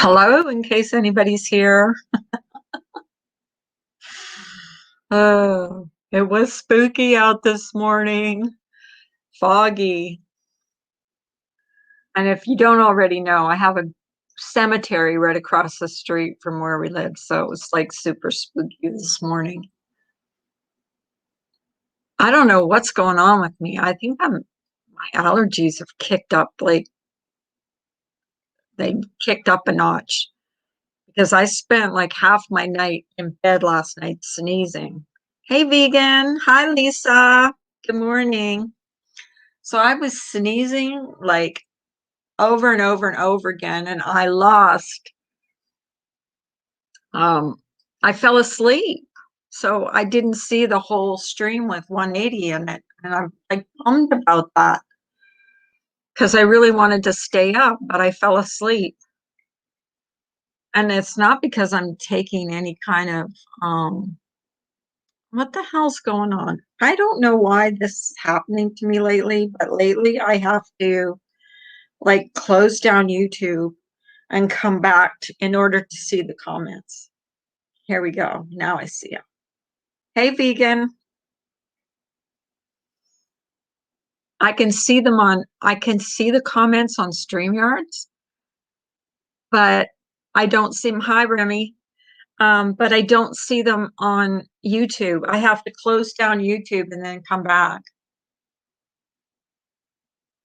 Hello, in case anybody's here. Oh, it was spooky out this morning, foggy. And if you don't already know, I have a cemetery right across the street from where we live. So it was like super spooky this morning. I don't know what's going on with me. I think my allergies have kicked up, like they kicked up a notch because I spent like half my night in bed last night sneezing. Hey, vegan. Hi, Lisa. Good morning. So I was sneezing like over and over and over again, and um, I fell asleep. So I didn't see the whole stream with 180 in it. And I'm like bummed about that because I really wanted to stay up, but I fell asleep. And it's not because I'm taking any kind of, what the hell's going on? I don't know why this is happening to me lately, but lately I have to like close down YouTube and come back in order to see the comments. Here we go. Now I see it. Hey, vegan. I can see the comments on StreamYards, but I don't see them. Hi, Remy. But I don't see them on YouTube. I have to close down YouTube and then come back.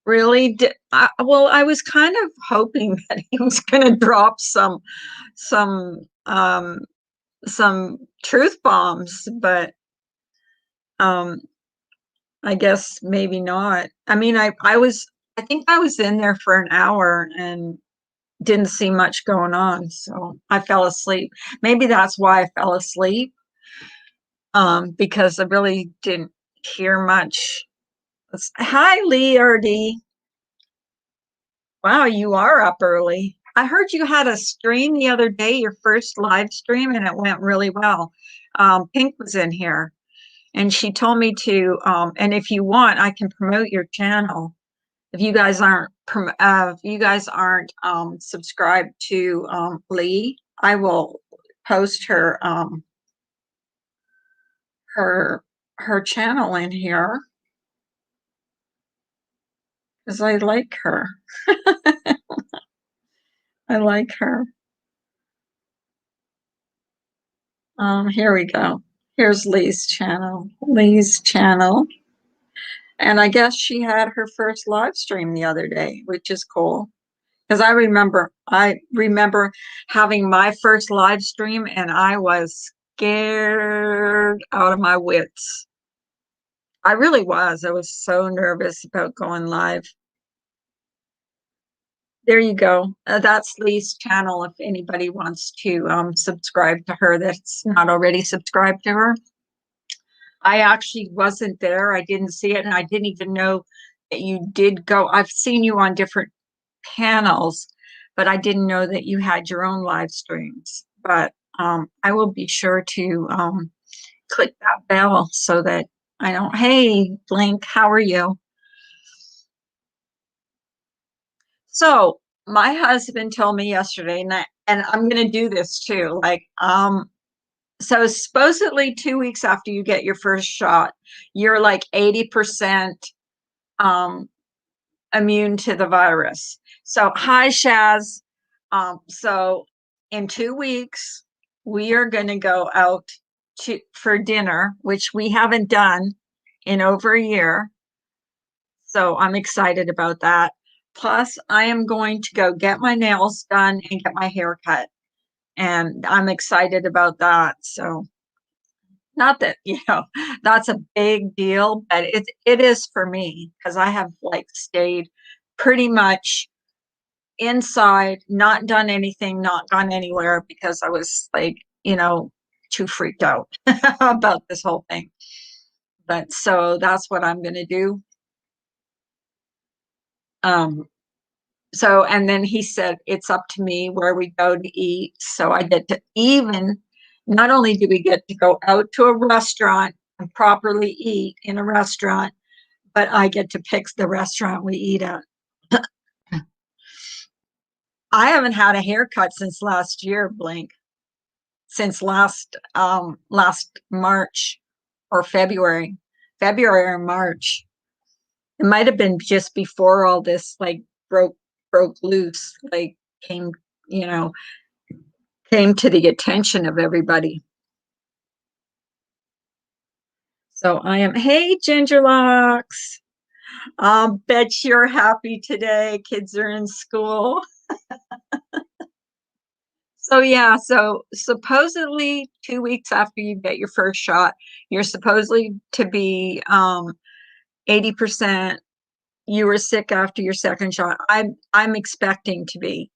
Really? Well, I was kind of hoping that he was going to drop some, um, some truth bombs, but, um, I guess maybe not. I mean, I think I was in there for an hour and didn't see much going on, so I fell asleep. Maybe that's why I fell asleep, because I really didn't hear much. Hi, Lee RD. Wow, you are up early. I heard you had a stream the other day, your first live stream, and it went really well. Pink was in here. And she told me to, and if you want, I can promote your channel. If you guys aren't subscribed to Lee, I will post her her channel in here because I like her. I like her. Here we go. Here's Lee's channel. Lee's channel. And I guess she had her first live stream the other day, which is cool. Because I remember having my first live stream and I was scared out of my wits. I really was. I was so nervous about going live. There you go. That's Lee's channel if anybody wants to subscribe to her that's not already subscribed to her. I actually wasn't there. I didn't see it and I didn't even know that you did go. I've seen you on different panels, but I didn't know that you had your own live streams. But I will be sure to click that bell so that I don't. Hey, Blink, how are you? So my husband told me yesterday, and I'm going to do this too. So supposedly 2 weeks after you get your first shot, you're like 80% um, immune to the virus. So, hi, Shaz. So, in 2 weeks, we are going to go out for dinner, which we haven't done in over a year. So, I'm excited about that. Plus, I am going to go get my nails done and get my hair cut. And I'm excited about that. So, not that, that's a big deal, but it is for me because I have like stayed pretty much inside, not done anything, not gone anywhere because I was like, too freaked out about this whole thing. But so that's what I'm going to do. Um, so, and then he said, it's up to me where we go to eat. So I get to not only do we get to go out to a restaurant and properly eat in a restaurant, but I get to pick the restaurant we eat at. I haven't had a haircut since last year, Blink, since last March or February, February or March. It might have been just before all this like broke loose, like came, you know, came to the attention of everybody. So I am, hey, Gingerlocks. I'll bet you're happy today. Kids are in school. So yeah, so supposedly 2 weeks after you get your first shot, you're supposedly to be 80%. You were sick after your second shot. I'm expecting to be.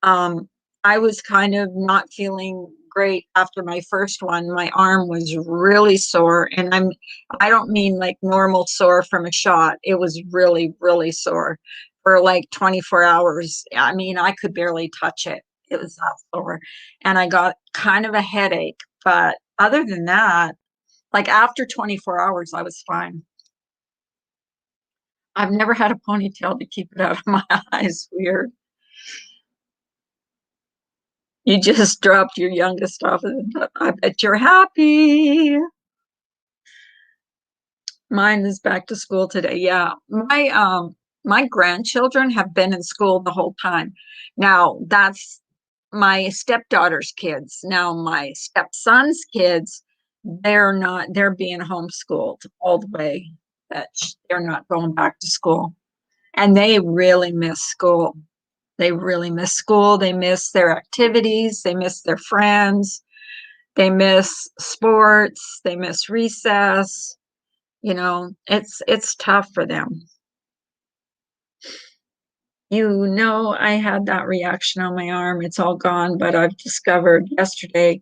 Um, I was kind of not feeling great after my first one. My arm was really sore, and I don't mean like normal sore from a shot. It was really, really sore for like 24 hours. I mean, I could barely touch it. It was that sore. And I got kind of a headache. But other than that, like after 24 hours, I was fine. I've never had a ponytail to keep it out of my eyes. Weird. You just dropped your youngest off. I bet you're happy. Mine is back to school today. Yeah. My grandchildren have been in school the whole time. Now that's my stepdaughter's kids. Now my stepson's kids, they're being homeschooled all the way. That they're not going back to school. And they really miss school. They really miss school. They miss their activities. They miss their friends. They miss sports. They miss recess. It's tough for them. I had that reaction on my arm. It's all gone, but I've discovered yesterday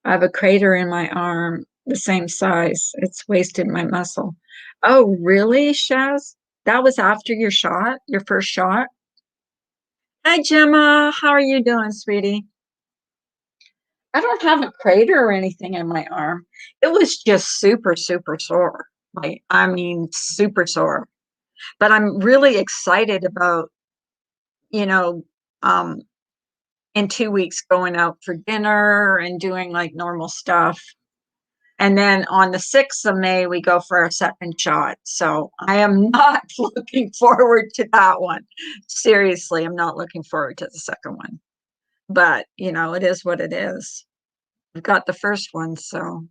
I have a crater in my arm the same size. It's wasted my muscle. Oh, really, Shaz? That was after your shot, your first shot? Hi, Gemma. How are you doing, sweetie? I don't have a crater or anything in my arm. It was just super, super sore. Like, I mean, super sore. But I'm really excited about, you know, um, in 2 weeks going out for dinner and doing like normal stuff. And then on the 6th of May, we go for our second shot. So I am not looking forward to that one. Seriously, I'm not looking forward to the second one. But, it is what it is. I've got the first one, so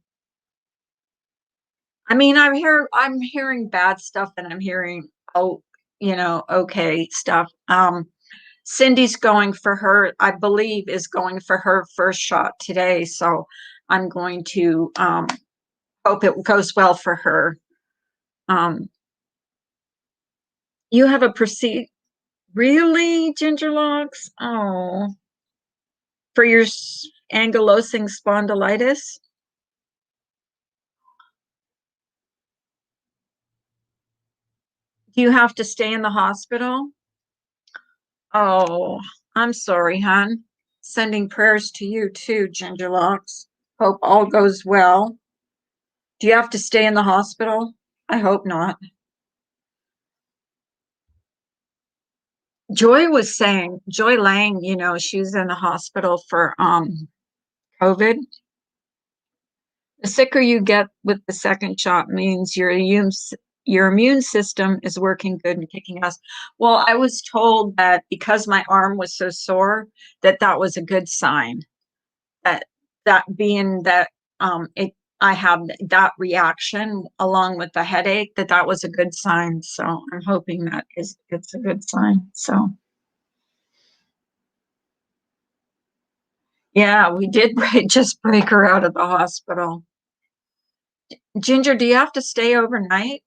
I mean, I'm hearing bad stuff and I'm hearing okay stuff. Cindy's going for her, I believe, is going for her first shot today, so I'm going to hope it goes well for her. You have a proceed really, Gingerlocks? Oh, for your ankylosing spondylitis? Do you have to stay in the hospital? Oh, I'm sorry, hon. Sending prayers to you too, Gingerlocks. Hope all goes well. Do you have to stay in the hospital? I hope not. Joy Lang, she's in the hospital for COVID. The sicker you get with the second shot means your immune system is working good and kicking us. Well, I was told that because my arm was so sore, that was a good sign. That that being that it I have that reaction along with the headache, that was a good sign. So I'm hoping that it's a good sign. So yeah, we did just break her out of the hospital. Ginger, do you have to stay overnight?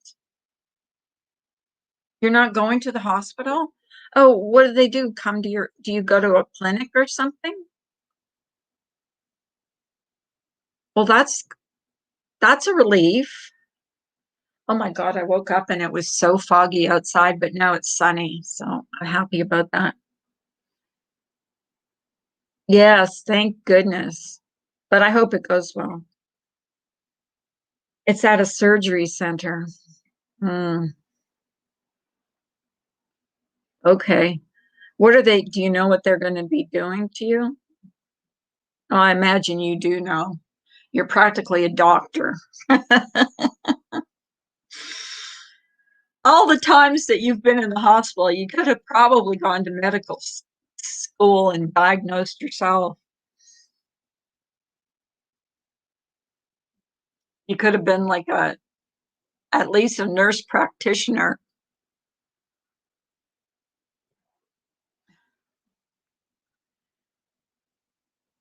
You're not going to the hospital? Oh, what do they do? Do you go to a clinic or something? Well, that's a relief. Oh my God, I woke up and it was so foggy outside, but now it's sunny. So I'm happy about that. Yes, thank goodness. But I hope it goes well. It's at a surgery center. Hmm, okay. What are they, do you know what they're going to be doing to you? Oh, I imagine you do know. You're practically a doctor. All the times that you've been in the hospital, you could have probably gone to medical school and diagnosed yourself. You could have been like at least a nurse practitioner.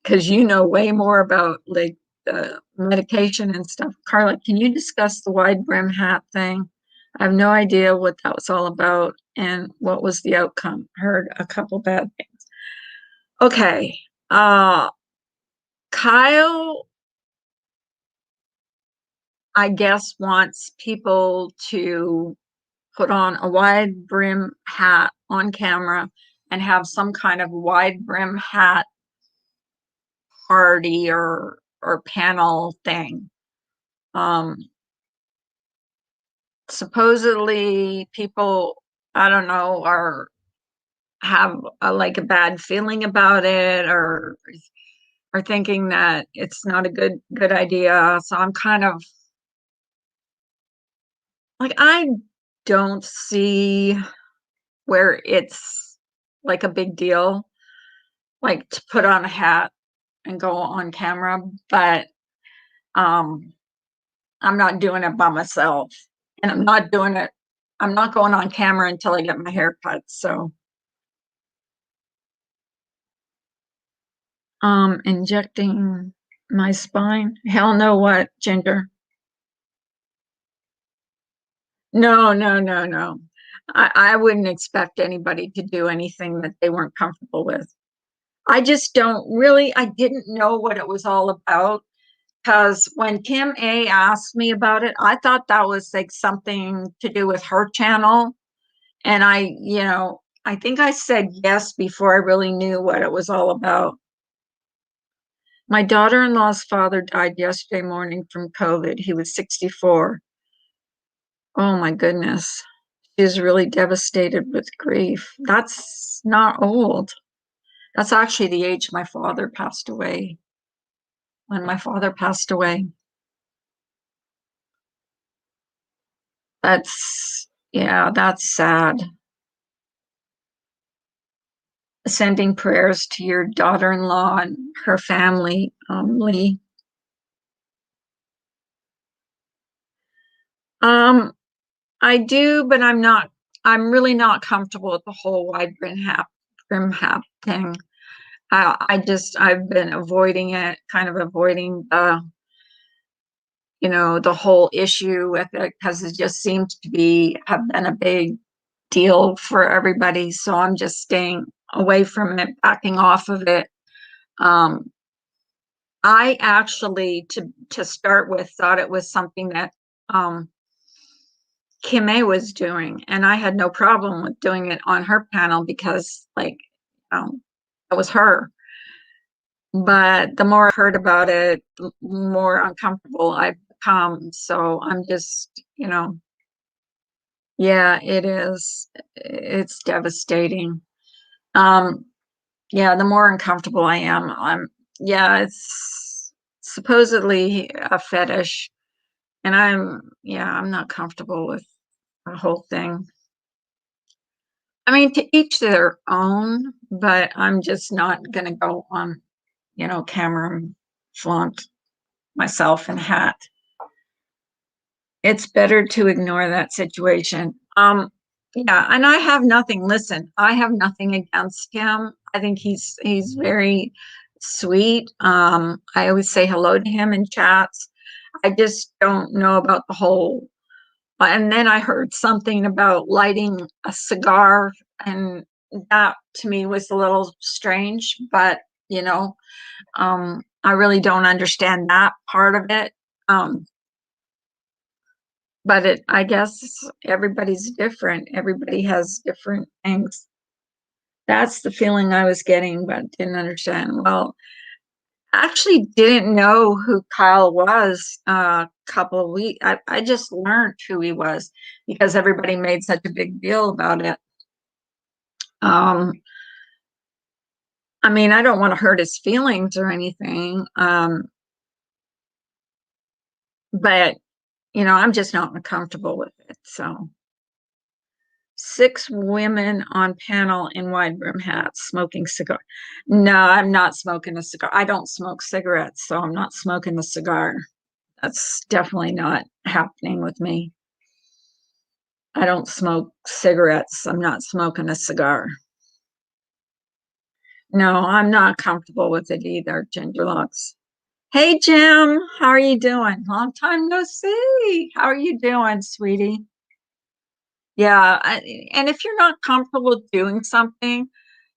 Because you know way more about like the medication and stuff. Carla, can you discuss the wide brim hat thing? I have no idea what that was all about and what was the outcome. Heard a couple bad things. Okay. Uh Kyle, I guess, wants people to put on a wide brim hat on camera and have some kind of wide brim hat party or panel thing. Um, Supposedly people, I don't know, are have like a bad feeling about it or are thinking that it's not a good idea. So I'm kind of like, I don't see where it's like a big deal, like to put on a hat and go on camera, but um I'm not doing it by myself. And I'm not going on camera until I get my hair cut. So injecting my spine. Hell no, what, Ginger? No, no, no, no. I wouldn't expect anybody to do anything that they weren't comfortable with. I just don't really, I didn't know what it was all about because when Kim A asked me about it, I thought that was like something to do with her channel. And I think I said yes before I really knew what it was all about. My daughter-in-law's father died yesterday morning from COVID. He was 64. Oh my goodness. She is really devastated with grief. That's not old. That's actually the age my father passed away. When my father passed away. Yeah, that's sad. Sending prayers to your daughter-in-law and her family, Lee. Um, I do, but I'm really not comfortable with the whole wide brim hat thing. I've been avoiding it, kind of avoiding the whole issue with it because it just seems to have been a big deal for everybody. So I'm just staying away from it, backing off of it. Um, I actually, to start with, thought it was something that um, Kim A was doing, and I had no problem with doing it on her panel because, like, it was her. But the more I heard about it, the more uncomfortable I've become. So I'm just, yeah, it is. It's devastating. Um, yeah, the more uncomfortable I am, yeah, it's supposedly a fetish, and yeah, I'm not comfortable with the whole thing. I mean, to each their own, but I'm just not going to go on, camera and flaunt myself in hat. It's better to ignore that situation. Yeah, and I have nothing. Listen, I have nothing against him. I think he's very sweet. I always say hello to him in chats. I just don't know about the whole. And then I heard something about lighting a cigar, and that to me was a little strange. But I really don't understand that part of it. Um, but I guess everybody's different. Everybody has different things. That's the feeling I was getting, but didn't understand. Well, actually didn't know who Kyle was a couple of weeks. I just learned who he was because everybody made such a big deal about it. Um, I mean, I don't want to hurt his feelings or anything. But I'm just not comfortable with it. So 6 women on panel in wide brim hats smoking cigar. No, I'm not smoking a cigar. I don't smoke cigarettes, so I'm not smoking a cigar. That's definitely not happening with me. I don't smoke cigarettes. I'm not smoking a cigar. No, I'm not comfortable with it either, Gingerlocks. Hey, Jim, how are you doing? Long time no see. How are you doing, sweetie? Yeah, and if you're not comfortable doing something,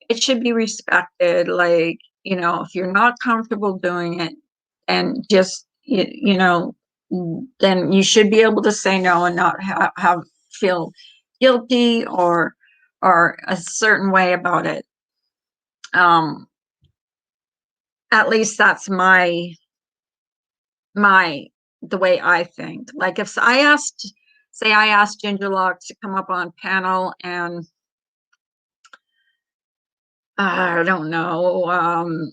it should be respected. Like, if you're not comfortable doing it and just, then you should be able to say no and not have feel guilty or a certain way about it. At least that's my the way I think. Like if I asked Gingerlock to come up on panel and I don't know,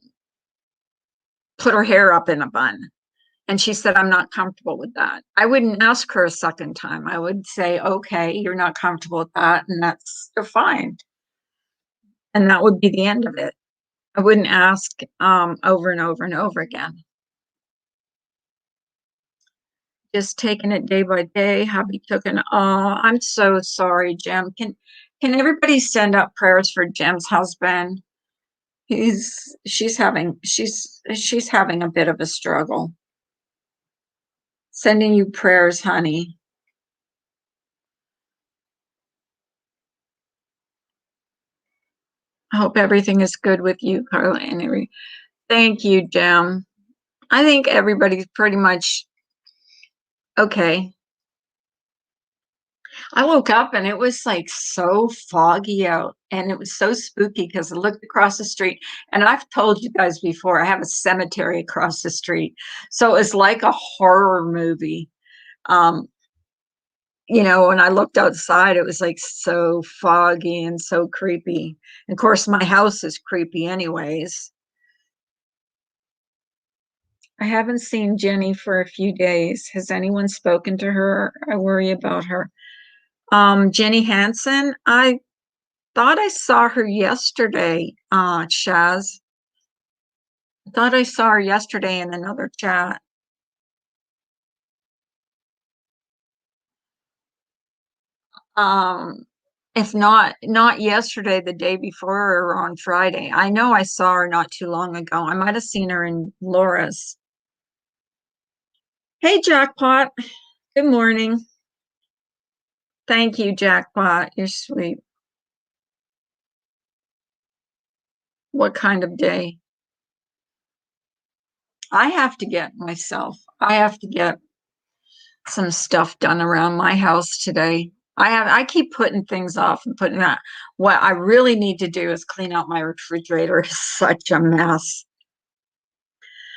put her hair up in a bun. And she said, I'm not comfortable with that. I wouldn't ask her a second time. I would say, okay, you're not comfortable with that, and you're fine. And that would be the end of it. I wouldn't ask over and over and over again. Just taking it day by day. Happy token. Oh, I'm so sorry, Jim. Can everybody send up prayers for Jim's husband? She's having a bit of a struggle. Sending you prayers, honey. I hope everything is good with you, Carla. And thank you, Jim. I think everybody's pretty much okay. I woke up and it was like so foggy out and it was so spooky because I looked across the street and I've told you guys before, I have a cemetery across the street. So it was like a horror movie. Um, when I looked outside, it was like so foggy and so creepy. Of course, my house is creepy anyways. I haven't seen Jenny for a few days. Has anyone spoken to her? I worry about her. Jenny Hansen, I thought I saw her yesterday, Shaz. I thought I saw her yesterday in another chat. Um, if not yesterday, the day before or on Friday. I know I saw her not too long ago. I might have seen her in Laura's. Hey, Jackpot. Good morning. Thank you, Jackpot. You're sweet. What kind of day? I have to get some stuff done around my house today. I keep putting things off and putting that. What I really need to do is clean out my refrigerator. It's such a mess.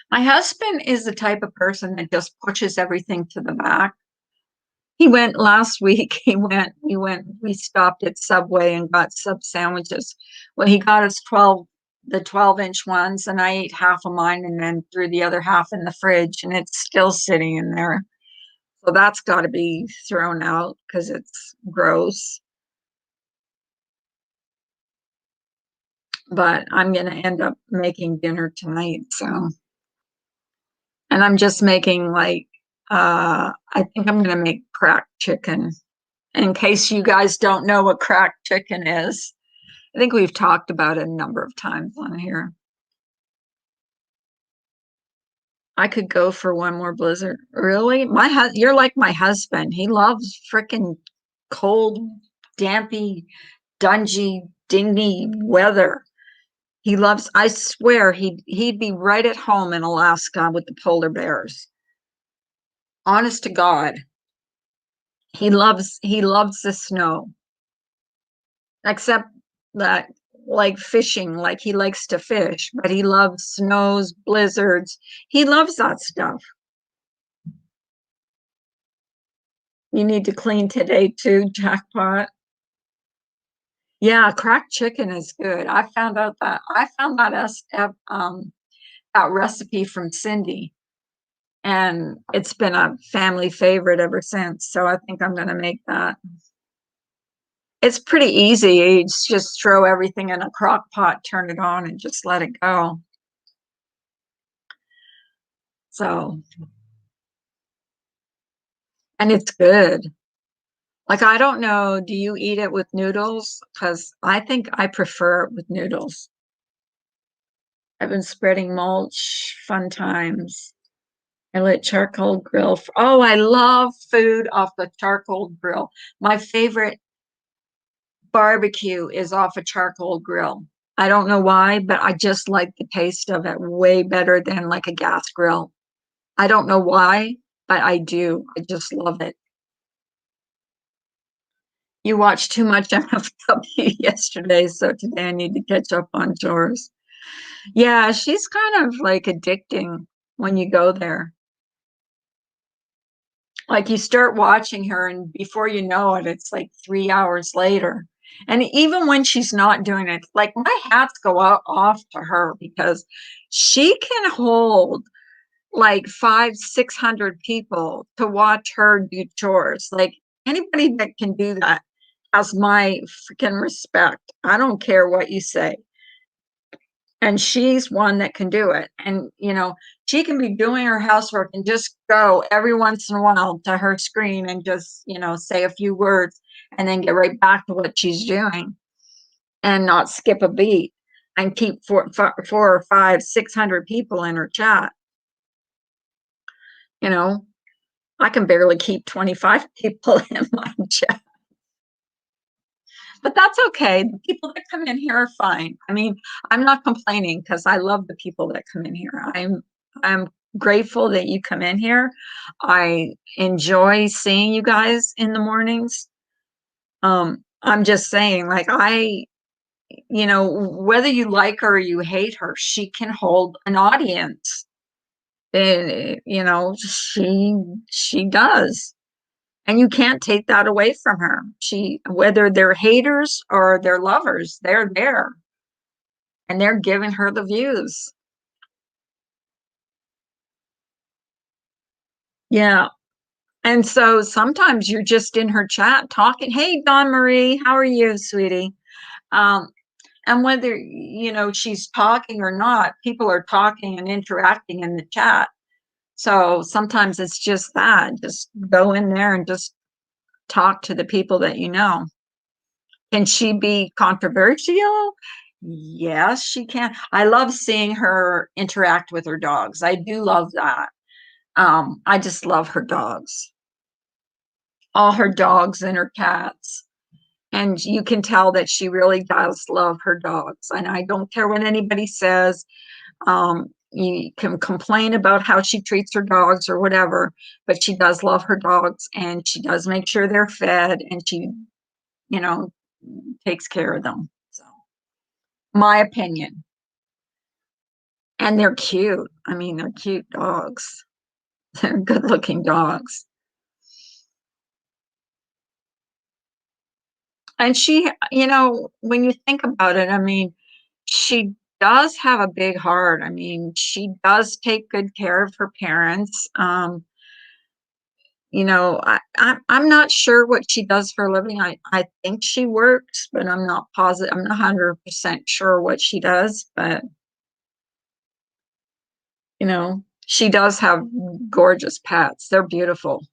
My husband is the type of person that just pushes everything to the back. He went last week. We stopped at Subway and got sub sandwiches. Well, he got us the 12-inch ones, and I ate half of mine and then threw the other half in the fridge, and it's still sitting in there. So that's got to be thrown out because it's gross. But I'm going to end up making dinner tonight. So, and I'm just making I think I'm going to make cracked chicken. In case you guys don't know what cracked chicken is, I think we've talked about it a number of times on here. I could go for one more blizzard. Really? You're like my husband. He loves freaking cold, dampy, dungy, dingy weather. I swear he'd be right at home in Alaska with the polar bears. Honest to God. He loves the snow. Except that like fishing, like he likes to fish, but he loves snows, blizzards. He loves that stuff. You need to clean today too, Jackpot. Yeah, cracked chicken is good. I found that recipe from Cindy, and it's been a family favorite ever since. So I think I'm gonna make that. It's pretty easy. You just throw everything in a crock pot, turn it on, and just let it go. So, and it's good. Like, I don't know, do you eat it with noodles? Because I think I prefer it with noodles. I've been spreading mulch, fun times. I lit charcoal grill. Oh, I love food off the charcoal grill. My favorite barbecue is off a charcoal grill. I don't know why, but I just like the taste of it way better than like a gas grill. I don't know why, but I do. I just love it. You watched too much MFW yesterday, so today I need to catch up on chores. Yeah, she's kind of like addicting when you go there. Like you start watching her, and before you know it, it's like 3 hours later. And even when she's not doing it, like my hats go out off to her because she can hold like 600 people to watch her do chores. Like anybody that can do that has my freaking respect. I don't care what you say. And she's one that can do it. And, she can be doing her housework and just go every once in a while to her screen and just, say a few words and then get right back to what she's doing and not skip a beat and keep four or five, 600 people in her chat. You know, I can barely keep 25 people in my chat. But that's okay. The people that come in here are fine. I mean, I'm not complaining because I love the people that come in here. I'm grateful that you come in here. I enjoy seeing you guys in the mornings. I'm just saying, like whether you like her or you hate her, she can hold an audience. And she does. And you can't take that away from her. Whether they're haters or they're lovers, they're there and they're giving her the views. Yeah. And so sometimes you're just in her chat talking, "Hey, Dawn Marie, how are you, sweetie?" Um, and whether, she's talking or not, people are talking and interacting in the chat. So sometimes it's just that. Just go in there and just talk to the people that you know. Can she be controversial? Yes, she can. I love seeing her interact with her dogs. I do love that. I just love her dogs, all her dogs and her cats. And you can tell that she really does love her dogs. And I don't care what anybody says. You can complain about how she treats her dogs or whatever, but she does love her dogs and she does make sure they're fed and she, you know, takes care of them. So, my opinion. And they're cute. I mean, they're cute dogs. They're good looking dogs. And she, when you think about it, I mean, she does have a big heart. I mean, she does take good care of her parents. I'm not sure what she does for a living. I think she works, but I'm not positive. I'm not 100% sure what she does, but she does have gorgeous pets. They're beautiful.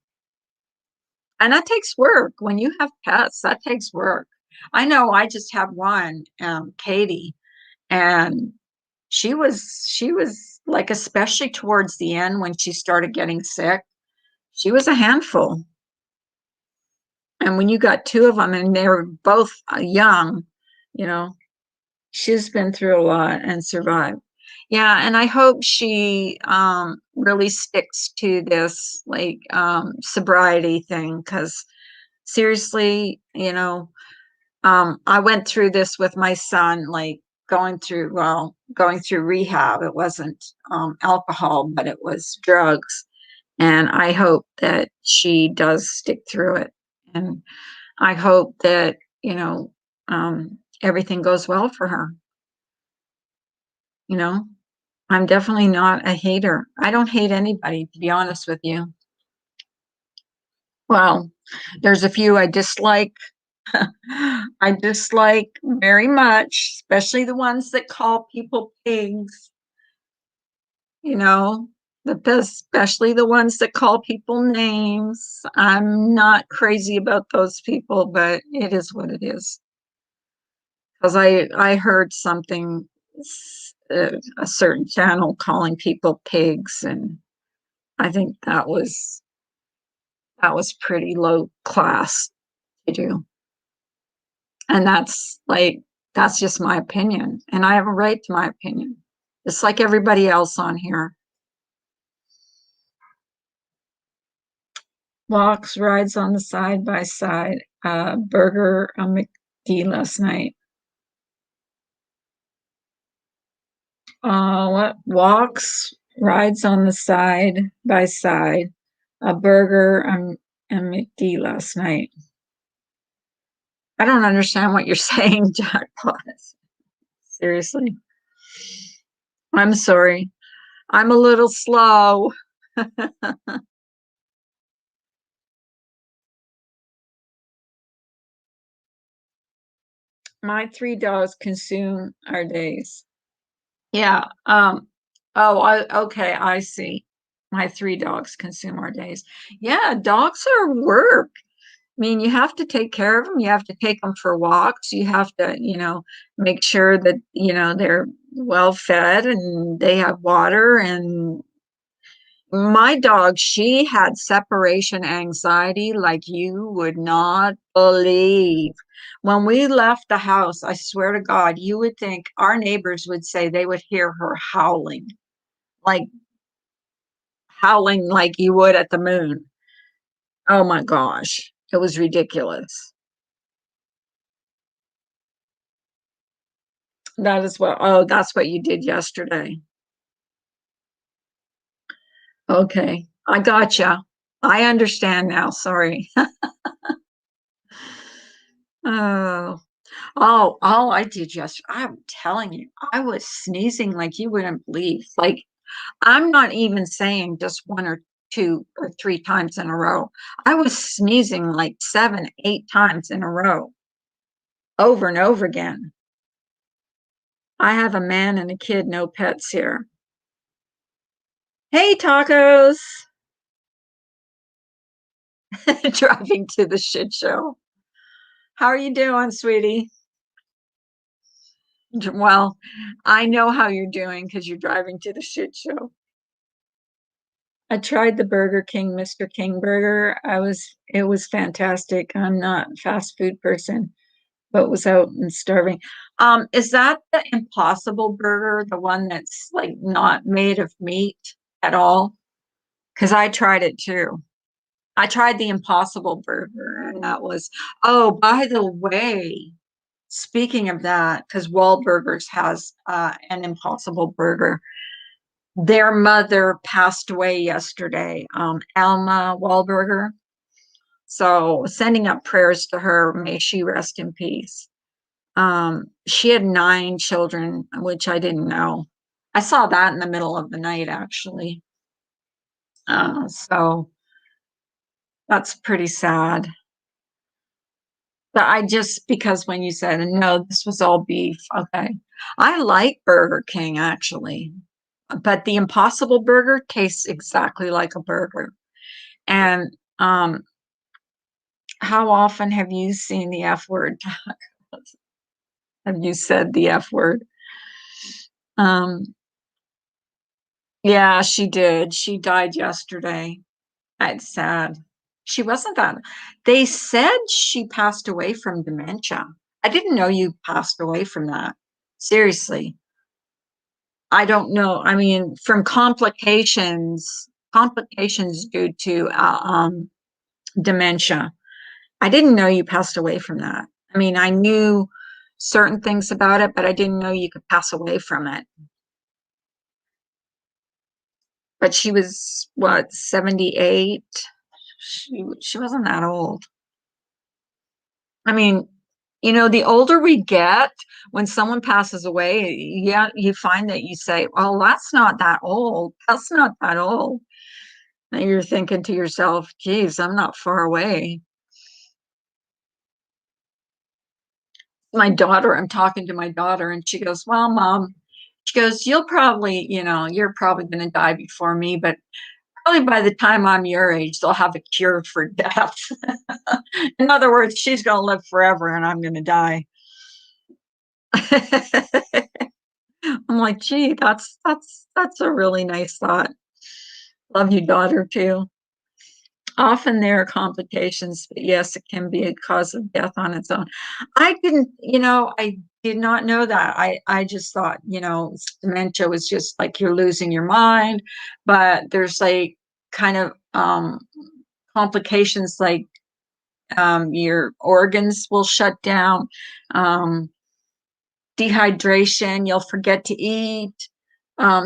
And that takes work. When you have pets, that takes work. I know I just have one, Katie, and she was like, especially towards the end when she started getting sick, she was a handful. And when you got two of them and they were both young, you know, she's been through a lot and survived. Yeah, and I hope she really sticks to this like sobriety thing because seriously, I went through this with my son, like going through rehab. It wasn't alcohol, but it was drugs. And I hope that she does stick through it. And I hope that, everything goes well for her. You know, I'm definitely not a hater. I don't hate anybody, to be honest with you. Well, there's a few I dislike. I dislike very much, especially the ones that call people pigs, you know, especially the ones that call people names. I'm not crazy about those people, but it is what it is. Because I heard something, a certain channel calling people pigs, and I think that was pretty low class to do. And that's just my opinion. And I have a right to my opinion, just like everybody else on here. Walks, rides on the side by side, burger, a McD last night. What walks, rides on the side by side, a burger, and McD last night. I don't understand what you're saying, Jackpot. Seriously. I'm sorry. I'm a little slow. My three dogs consume our days. Yeah. Okay, I see. My three dogs consume our days. Yeah, dogs are work. I mean, you have to take care of them. You have to take them for walks. You have to, make sure that, they're well fed and they have water. And my dog, she had separation anxiety like you would not believe. When we left the house, I swear to God, you would think our neighbors would say they would hear her like howling like you would at the moon. Oh my gosh, it was ridiculous. That's what you did yesterday. Okay, I gotcha. I understand now. Sorry. Oh, all I did yesterday, I'm telling you, I was sneezing like you wouldn't believe. Like, I'm not even saying just one or two or three times in a row. I was sneezing like 7, 8 times in a row, over and over again. I have a man and a kid, no pets here. Hey, tacos, driving to the shit show. How are you doing, sweetie? Well, I know how you're doing because you're driving to the shit show. I tried the Burger King Mr. King burger. It was fantastic. I'm not a fast food person, but was out and starving. Is that the Impossible Burger, the one that's like not made of meat at all? Because I tried it too. I tried the Impossible Burger, and oh, by the way, speaking of that, because Wahlburgers has an Impossible Burger. Their mother passed away yesterday, Alma Wahlberger. So sending up prayers to her. May she rest in peace. She had 9 children, which I didn't know. I saw that in the middle of the night, actually. So that's pretty sad. But because when you said, no, this was all beef, okay. I like Burger King, actually. But the Impossible Burger tastes exactly like a burger. And how often have you seen the F word? Have you said the F word? Um, yeah, she did. She died yesterday. It's sad. She wasn't that. They said she passed away from dementia. I didn't know you passed away from that. Seriously. I don't know. I mean, from complications due to dementia. I didn't know you passed away from that. I mean, I knew certain things about it, but I didn't know you could pass away from it. But she was what, 78? She wasn't that old. I mean, The older we get, when someone passes away, yeah, you find that you say, "Oh, that's not that old. That's not that old." And you're thinking to yourself, "Geez, I'm not far away." I'm talking to my daughter, and she goes, "Well, Mom," she goes, you're probably going to die before me, but probably by the time I'm your age, they'll have a cure for death." In other words, she's going to live forever and I'm going to die. I'm like, gee, that's a really nice thought. Love you, daughter, too. Often there are complications, but yes, it can be a cause of death on its own. I did not know that. I just thought, dementia was just like you're losing your mind, but there's like kind of complications like your organs will shut down, um, dehydration, you'll forget to eat,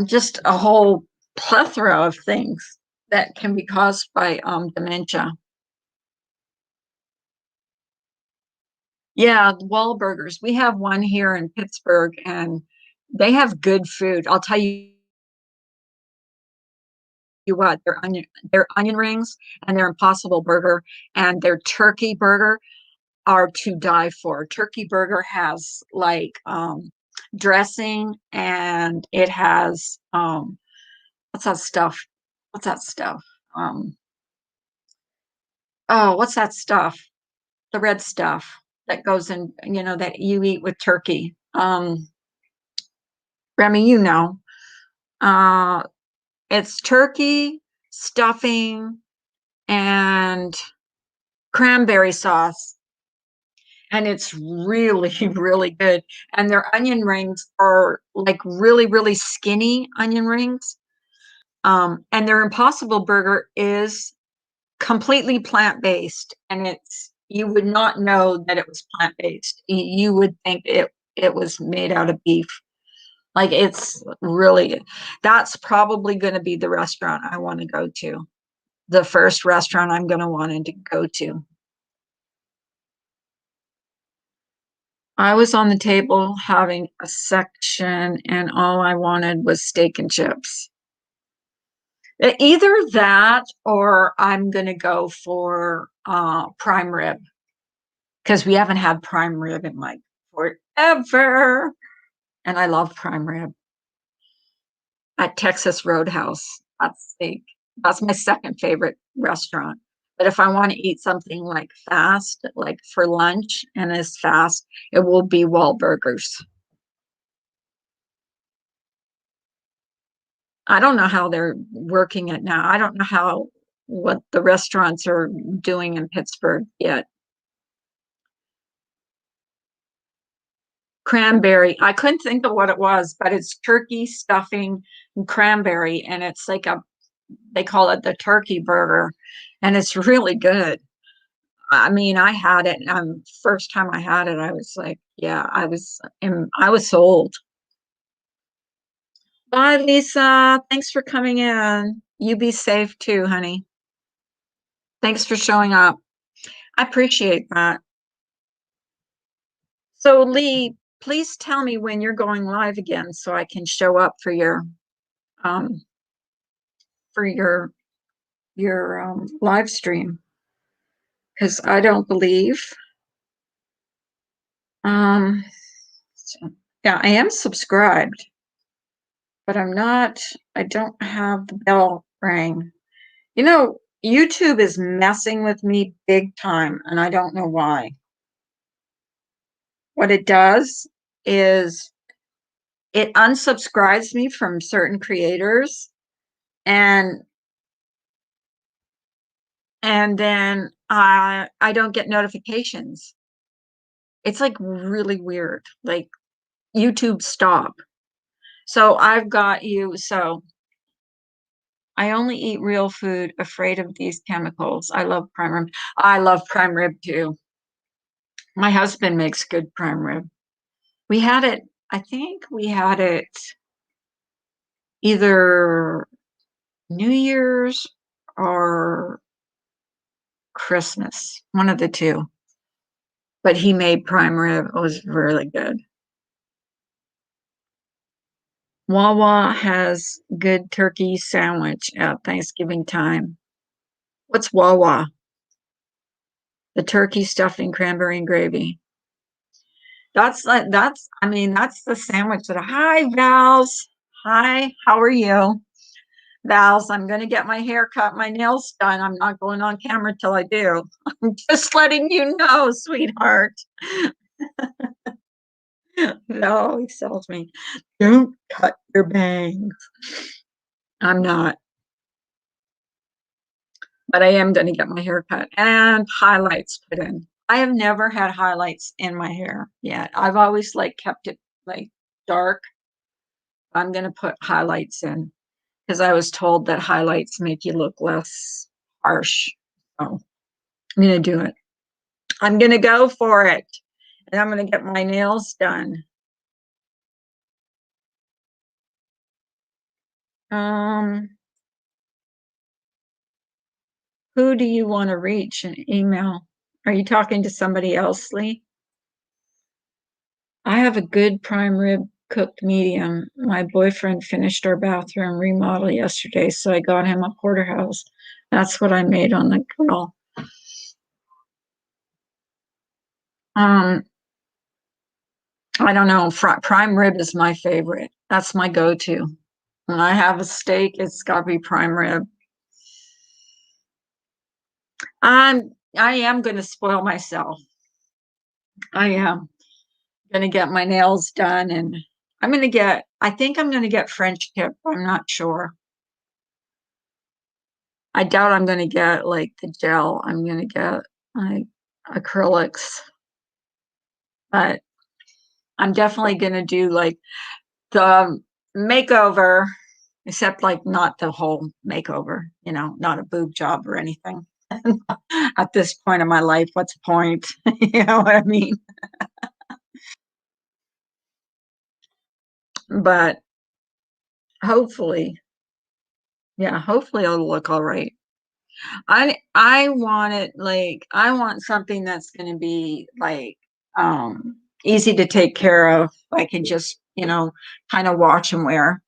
just a whole plethora of things that can be caused by dementia. Yeah, Wahlburgers. We have one here in Pittsburgh, and they have good food. I'll tell you what, their onion rings and their Impossible Burger and their turkey burger are to die for. Turkey burger has like dressing, and it has what's that stuff? What's that stuff? Um, oh, what's that stuff? The red stuff that goes in, that you eat with turkey. Remy, you know. Uh, it's turkey, stuffing, and cranberry sauce. And it's really, really good. And their onion rings are like really, really skinny onion rings. And their Impossible Burger is completely plant-based, and you would not know that it was plant-based. You would think it was made out of beef. Like it's really, that's probably going to be the restaurant I want to go to. The first restaurant I'm going to want to go to. I was on the table having a section, and all I wanted was steak and chips. Either that or I'm going to go for prime rib because we haven't had prime rib in like forever. And I love prime rib at Texas Roadhouse. That's my second favorite restaurant. But if I want to eat something like fast, like for lunch and is fast, it will be Wahlburgers. I don't know how they're working it now. I don't know what the restaurants are doing in Pittsburgh yet. Cranberry. I couldn't think of what it was, but it's turkey stuffing and cranberry, and it's like they call it the turkey burger, and it's really good. I mean, I had it, first time I had it, I was like, yeah, I was sold. Bye, Lisa. Thanks for coming in. You be safe too, honey. Thanks for showing up. I appreciate that. So, Lee, please tell me when you're going live again so I can show up um for your live stream because I don't believe um yeah, I am subscribed, but I don't have the bell rang. YouTube is messing with me big time, and I don't know why. What it does is it unsubscribes me from certain creators, and then I don't get notifications. It's like really weird. Like YouTube stop. So I've got you. So I only eat real food, afraid of these chemicals. I love prime rib. I love prime rib too. My husband makes good prime rib. We had it, I think we had it either New Year's or Christmas, one of the two. but he made prime rib. It was really good. Wawa has good turkey sandwich at Thanksgiving time. What's Wawa? The turkey stuffing, cranberry and gravy. I mean, that's the sandwich that, hi, Vals. Hi, how are you? Vals, I'm going to get my hair cut, my nails done. I'm not going on camera till I do. I'm just letting you know, sweetheart. No, he tells me, don't cut your bangs. I'm not, but I am going to get my hair cut and highlights put in. I have never had highlights in my hair yet. I've always like kept it like dark. I'm going to put highlights in because I was told that highlights make you look less harsh. So I'm going to do it. I'm going to go for it. And I'm going to get my nails done. Um, who do you want to reach an email? Are you talking to somebody else, Lee? I have a good prime rib cooked medium. My boyfriend finished our bathroom remodel yesterday, so I got him a porterhouse. That's what I made on the grill. Um, I don't know. Prime rib is my favorite. That's my go-to. When I have a steak, it's got to be prime rib. I am going to spoil myself. I am going to get my nails done and I think I'm going to get French tip. I'm not sure. I doubt I'm going to get like the gel. I'm going to get like acrylics, but I'm definitely going to do like the makeover, except like not the whole makeover, not a boob job or anything. At this point in my life, what's the point? You know what I mean? But hopefully, yeah, hopefully it'll look all right. I want it like I want something that's going to be like easy to take care of. I can just, kind of watch and wear.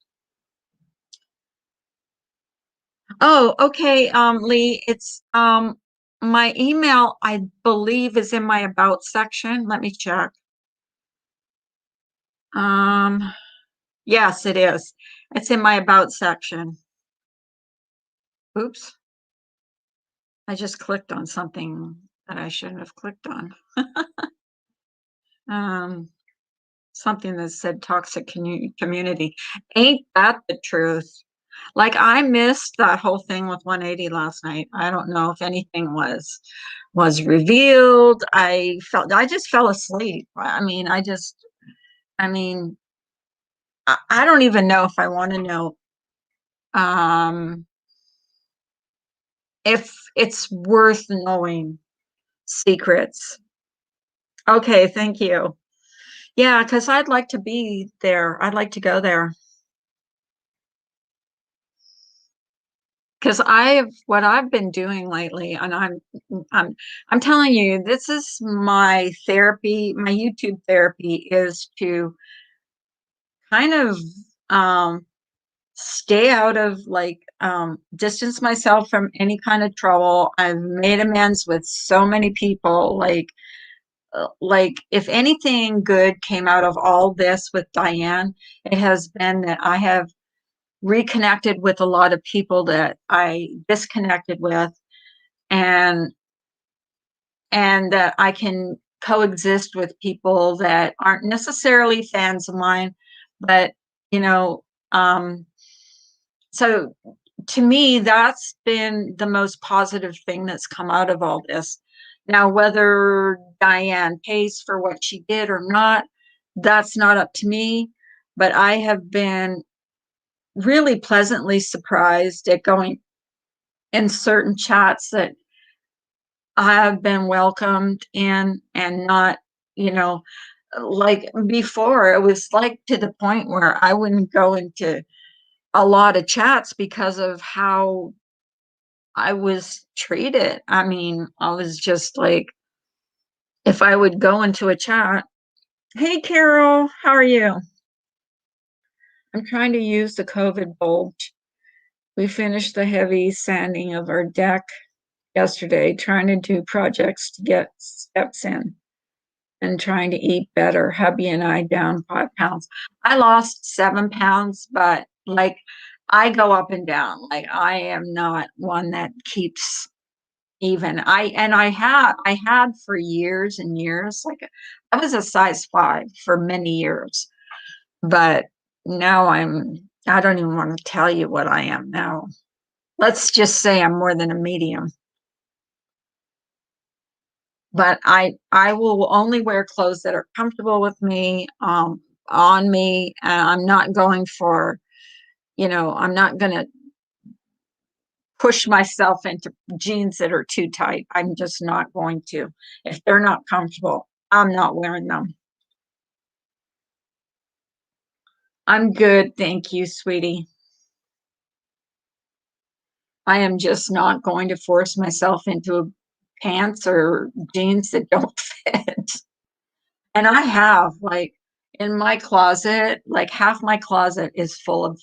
Oh, okay, Lee, it's my email I believe is in my about section. Let me check. Um yes, it is. It's in my about section. Oops. I just clicked on something that I shouldn't have clicked on. Um Something that said toxic community. Ain't that the truth? Like I missed that whole thing with 180 last night. I don't know if anything was revealed. I just fell asleep. I mean, I don't even know if I want to know um if it's worth knowing secrets. Okay, thank you. Yeah, because I'd like to be there. I'd like to go there. Because what I've been doing lately, and I'm I'm telling you, this is my therapy. My YouTube therapy is to kind of um, stay out of like distance myself from any kind of trouble. I've made amends with so many people. Like if anything good came out of all this with Diane, it has been that I have reconnected with a lot of people that I disconnected with and that I can coexist with people that aren't necessarily fans of mine, but you know, um, so to me, that's been the most positive thing that's come out of all this. Now, whether Diane pays for what she did or not, that's not up to me. But I have been really pleasantly surprised at going in certain chats that I've been welcomed in and not, you know, like before, it was like to the point where I wouldn't go into a lot of chats because of how I was treated. I mean, I was just like, if I would go into a chat. Hey, Carol, how are you? I'm trying to use the COVID bulb. We finished the heavy sanding of our deck yesterday, trying to do projects to get steps in and trying to eat better. Hubby and I down 5 pounds. I lost 7 pounds, but like I go up and down. Like I am not one that keeps even. I had for years and years. Like I was a size 5 for many years, but now I don't even want to tell you what I am now. Let's just say I'm more than a medium. But I will only wear clothes that are comfortable with me, on me. I'm not going for, I'm not going to push myself into jeans that are too tight. I'm just not going to. If they're not comfortable, I'm not wearing them. I'm good, thank you, sweetie. I am just not going to force myself into pants or jeans that don't fit. And I have, like, in my closet, like half my closet is full of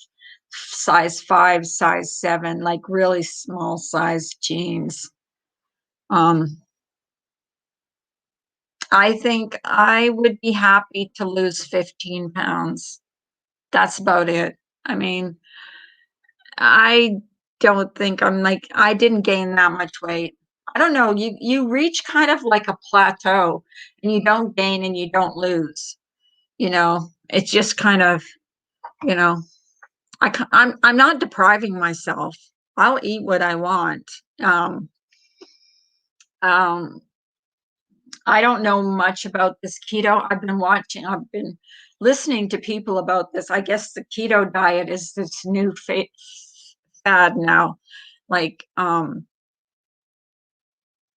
size 5, size 7, like really small size jeans. Um, I think I would be happy to lose 15 pounds. That's about it. I mean, I don't think I didn't gain that much weight. I don't know. You reach kind of like a plateau and you don't gain and you don't lose. It's just kind of, you know, I'm not depriving myself. I'll eat what I want. Um, um, I don't know much about this keto. I've been listening to people about this. I guess the keto diet is this new fad now. Like,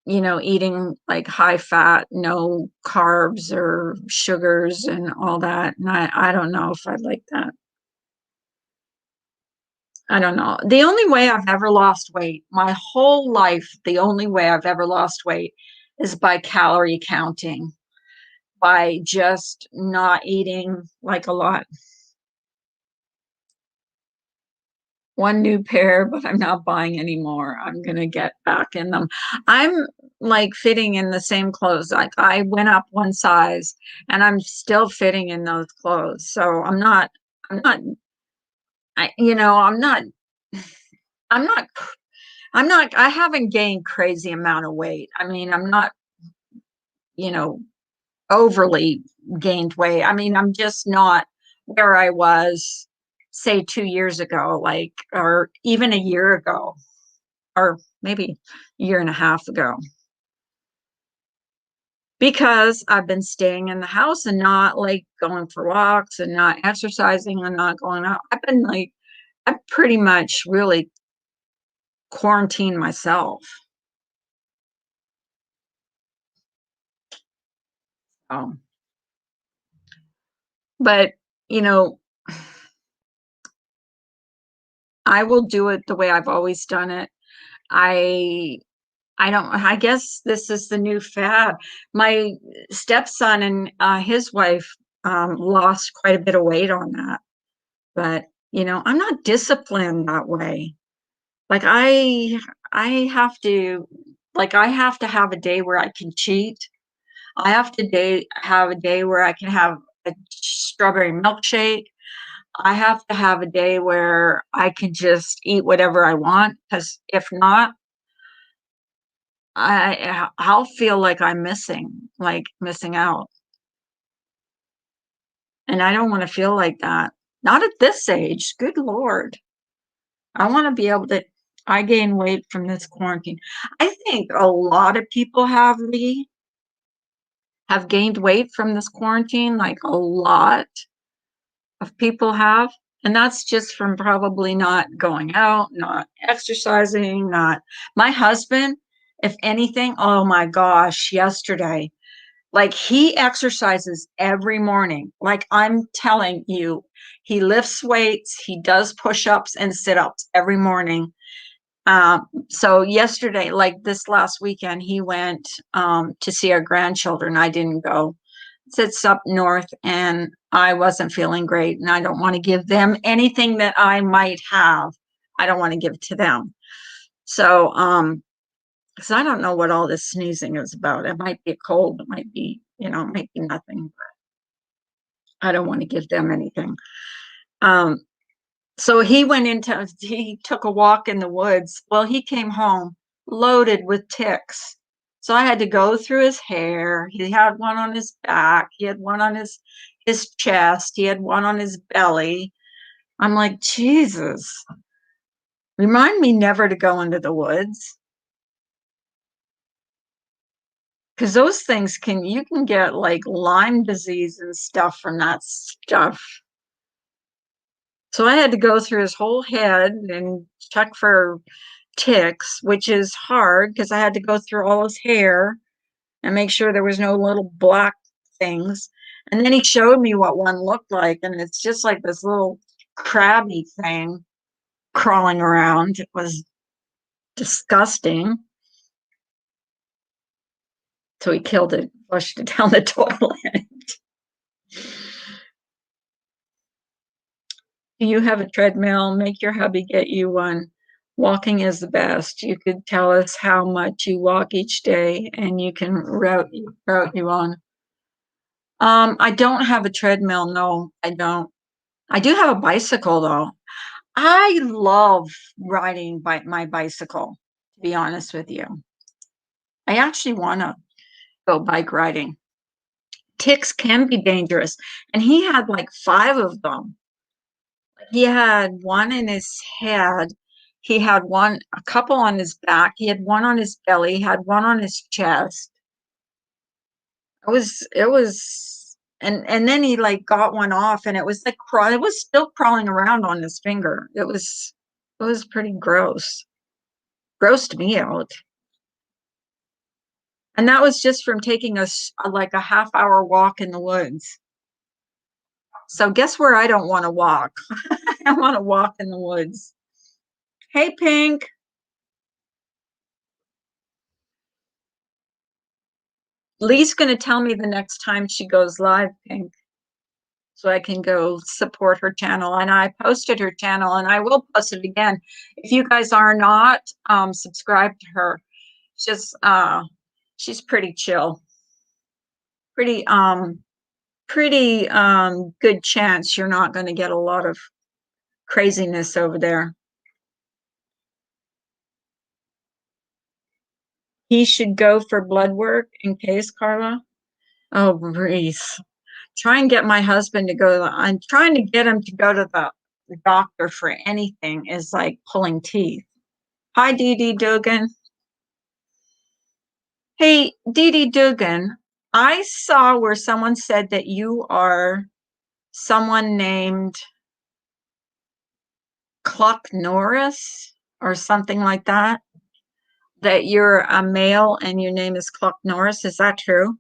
eating like high fat, no carbs or sugars and all that. And I don't know if I like that. I don't know. The only way I've ever lost weight, my whole life, the only way I've ever lost weight is by calorie counting, by just not eating like a lot. One new pair, but I'm not buying any more. I'm going to get back in them. I'm like fitting in the same clothes. Like I went up one size and I'm still fitting in those clothes. So I'm not, I'm not, I'm not, I haven't gained crazy amount of weight. I mean, I'm not, you know, overly gained weight. I mean, I'm just not where I was, say, 2 years ago, like, or even a year ago, or maybe a year and a half ago, because I've been staying in the house and not like going for walks and not exercising and not going out. I've pretty much really quarantined myself. Um, but, you know, I will do it the way I've always done it. I I guess this is the new fad. My stepson and his wife lost quite a bit of weight on that. But, I'm not disciplined that way. Like I have to I have to have a day where I can cheat. I have to have a day where I can have a strawberry milkshake. I have to have a day where I can just eat whatever I want because if not, I'll feel like I'm missing out. And I don't want to feel like that. Not at this age. Good Lord. I want to be able to I gain weight from this quarantine. I think a lot of people have gained weight from this quarantine, like a lot of people have. And that's just from probably not going out, not exercising, not my husband, if anything, oh my gosh, yesterday. Like he exercises every morning. Like I'm telling you, he lifts weights, he does push ups and sit ups every morning. So yesterday, like this last weekend, he went to see our grandchildren. I didn't go. It's up north, and I wasn't feeling great, and I don't want to give them anything that I might have. I don't want to give to them. So, because I don't know what all this sneezing is about. It might be a cold, it might be, it might be nothing. I don't want to give them anything. Um, so he took a walk in the woods. Well, he came home loaded with ticks. So I had to go through his hair. He had one on his back. He had one on his chest. He had one on his belly. I'm like, Jesus, remind me never to go into the woods. Because those things you can get like Lyme disease and stuff from that stuff. So I had to go through his whole head and check for ticks, which is hard because I had to go through all his hair and make sure there was no little black things. And then he showed me what one looked like, and it's just like this little crabby thing crawling around. It was disgusting. So he killed it, flushed it down the toilet. Do you have a treadmill? Make your hubby get you one. Walking is the best. You could tell us how much you walk each day and you can route you on. I don't have a treadmill. No, I don't. I do have a bicycle though. I love riding my bicycle, to be honest with you. I actually want to go bike riding. Ticks can be dangerous. And he had like five of them. He had one in his head. He had a couple on his back. He had one on his belly. He had one on his chest. And then he like got one off, and it was like it was still crawling around on his finger. It was pretty gross. Grossed me out. And that was just from taking like a half-hour walk in the woods. So guess where I don't want to walk? I want to walk in the woods. Hey, Pink. Lee's going to tell me the next time she goes live, Pink, so I can go support her channel. And I posted her channel, and I will post it again. If you guys are not subscribed to her, just she's pretty chill. Pretty good chance you're not going to get a lot of craziness over there. He should go for blood work in case, Carla. Oh, Reese. Try and get my husband to go. I'm trying to get him to go to the doctor for anything is like pulling teeth. Hi, Dee Dee Dugan. Hey, Dee Dee Dugan, I saw where someone said that you are someone named Cluck Norris or something like that. That you're a male and your name is Cluck Norris. Is that true?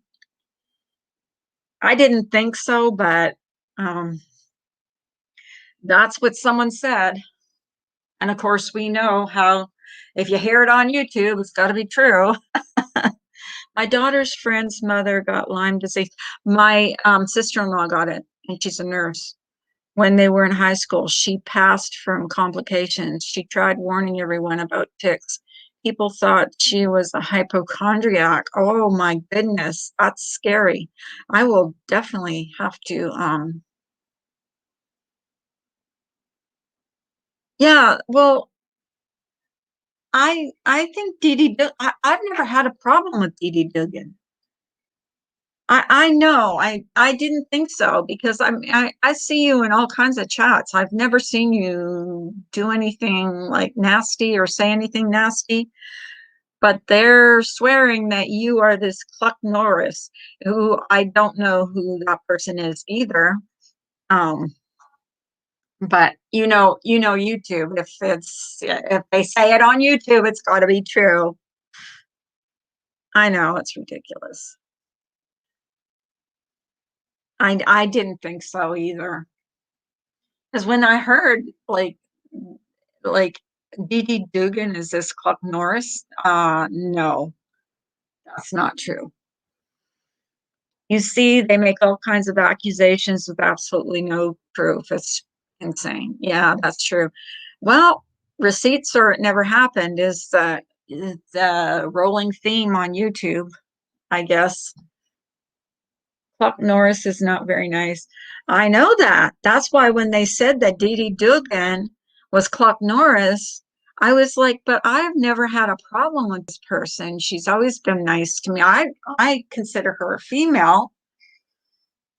I didn't think so, but um, that's what someone said. And of course, we know how if you hear it on YouTube, it's got to be true. My daughter's friend's mother got Lyme disease. My sister-in-law got it, and she's a nurse. When they were in high school, she passed from complications. She tried warning everyone about ticks. People thought she was a hypochondriac. Oh my goodness, that's scary. I will definitely have to yeah, well, I think Dee Dee I've never had a problem with Dee Dee Dugan. I know I didn't think so because I see you in all kinds of chats. I've never seen you do anything like nasty or say anything nasty, but they're swearing that you are this Cluck Norris, who I don't know who that person is either. Um, but you know YouTube. If they say it on YouTube, it's got to be true. I know it's ridiculous. I didn't think so either. Because when I heard like Dee Dee Dugan, is this Chuck Norris? No, that's not true. You see, they make all kinds of accusations with absolutely no proof. It's insane. Yeah, that's true. Well, receipts or it never happened is the rolling theme on YouTube, I guess. Chuck Norris is not very nice. I know that. That's why when they said that Dee Dee Dugan was Chuck Norris, I was like, but I've never had a problem with this person. She's always been nice to me. I consider her a female.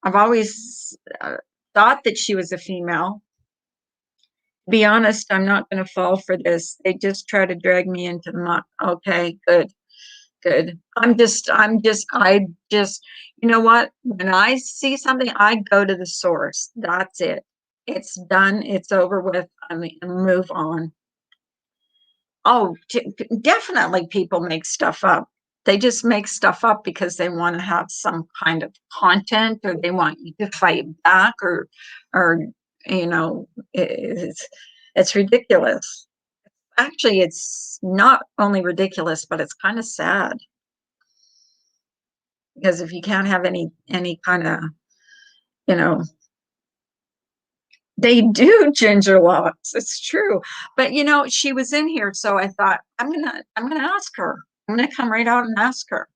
I've always thought that she was a female. To be honest, I'm not going to fall for this. They just try to drag me into the muck. Okay, good, good. I just, you know what? When I see something, I go to the source. That's it. It's done. It's over with. I mean, move on. Oh, definitely people make stuff up. They just make stuff up because they want to have some kind of content or they want you to fight back or you know, it's ridiculous. Actually, it's not only ridiculous, but it's kind of sad because if you can't have any kind of, you know, they do ginger locks. It's true. But you know, she was in here, so I thought I'm gonna ask her. I'm gonna come right out and ask her.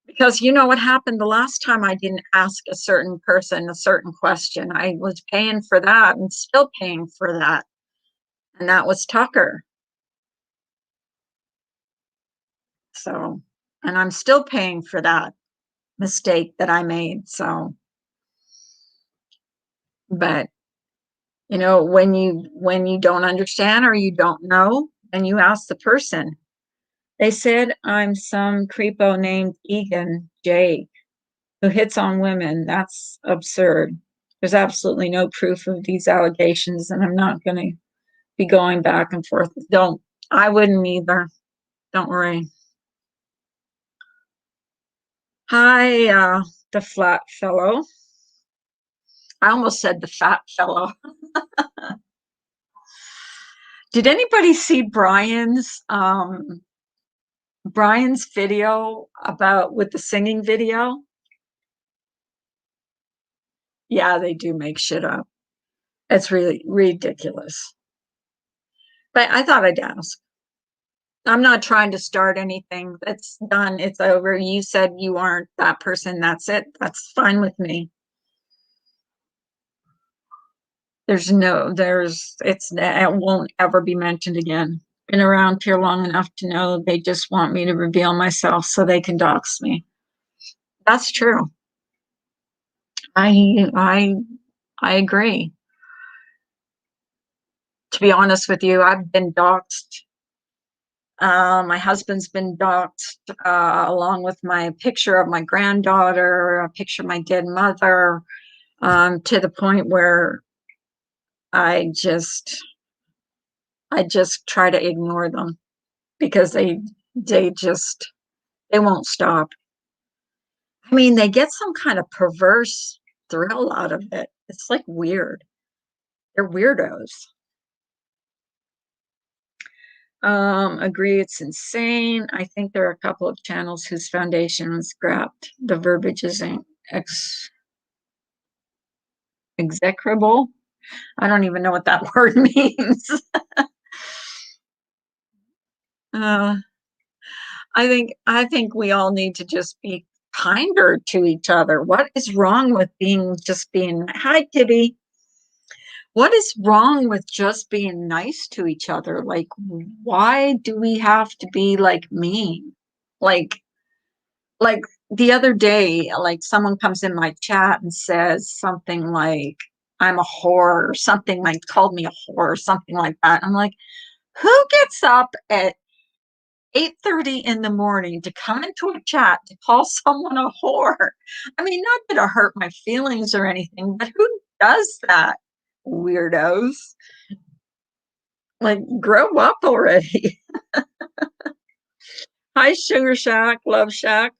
Because you know what happened the last time I didn't ask a certain person a certain question. I was paying for that and still paying for that. And that was Tucker. So, and I'm still paying for that mistake that I made. So, but you know, when you don't understand or you don't know, and you ask the person. They said I'm some creepo named Egan J who hits on women. That's absurd. There's absolutely no proof of these allegations, and I'm not going to be going back and forth. Don't. I wouldn't either. Don't worry. Hi, the flat fellow. I almost said the fat fellow. Did anybody see Brian's video about with the singing video? Yeah, they do make shit up. It's really ridiculous. But I thought I'd ask. I'm not trying to start anything. It's done. It's over. You said you aren't that person. That's it. That's fine with me. It won't ever be mentioned again. Been around here long enough to know they just want me to reveal myself so they can dox me. That's true. I I I agree. To be honest with you, I've been doxed. My husband's been doxed, along with my picture of my granddaughter, a picture of my dead mother, to the point where I just I just try to ignore them because they won't stop. I mean, they get some kind of perverse thrill out of it. It's like weird. They're weirdos. Agree, it's insane. I think there are a couple of channels whose foundation was scrapped. The verbiage isn't execrable. I don't even know what that word means. uh, I think we all need to just be kinder to each other. What is wrong with being hi Tibby? What is wrong with just being nice to each other? Like, why do we have to be like mean? Like, like the other day, like someone comes in my chat and says something like, I'm a whore or something like called me a whore or something like that. I'm like, who gets up at 8:30 in the morning to come into a chat to call someone a whore? I mean, not that it hurt my feelings or anything, but who does that? Weirdos. Like, grow up already. Hi, Sugar Shack, Love Shack.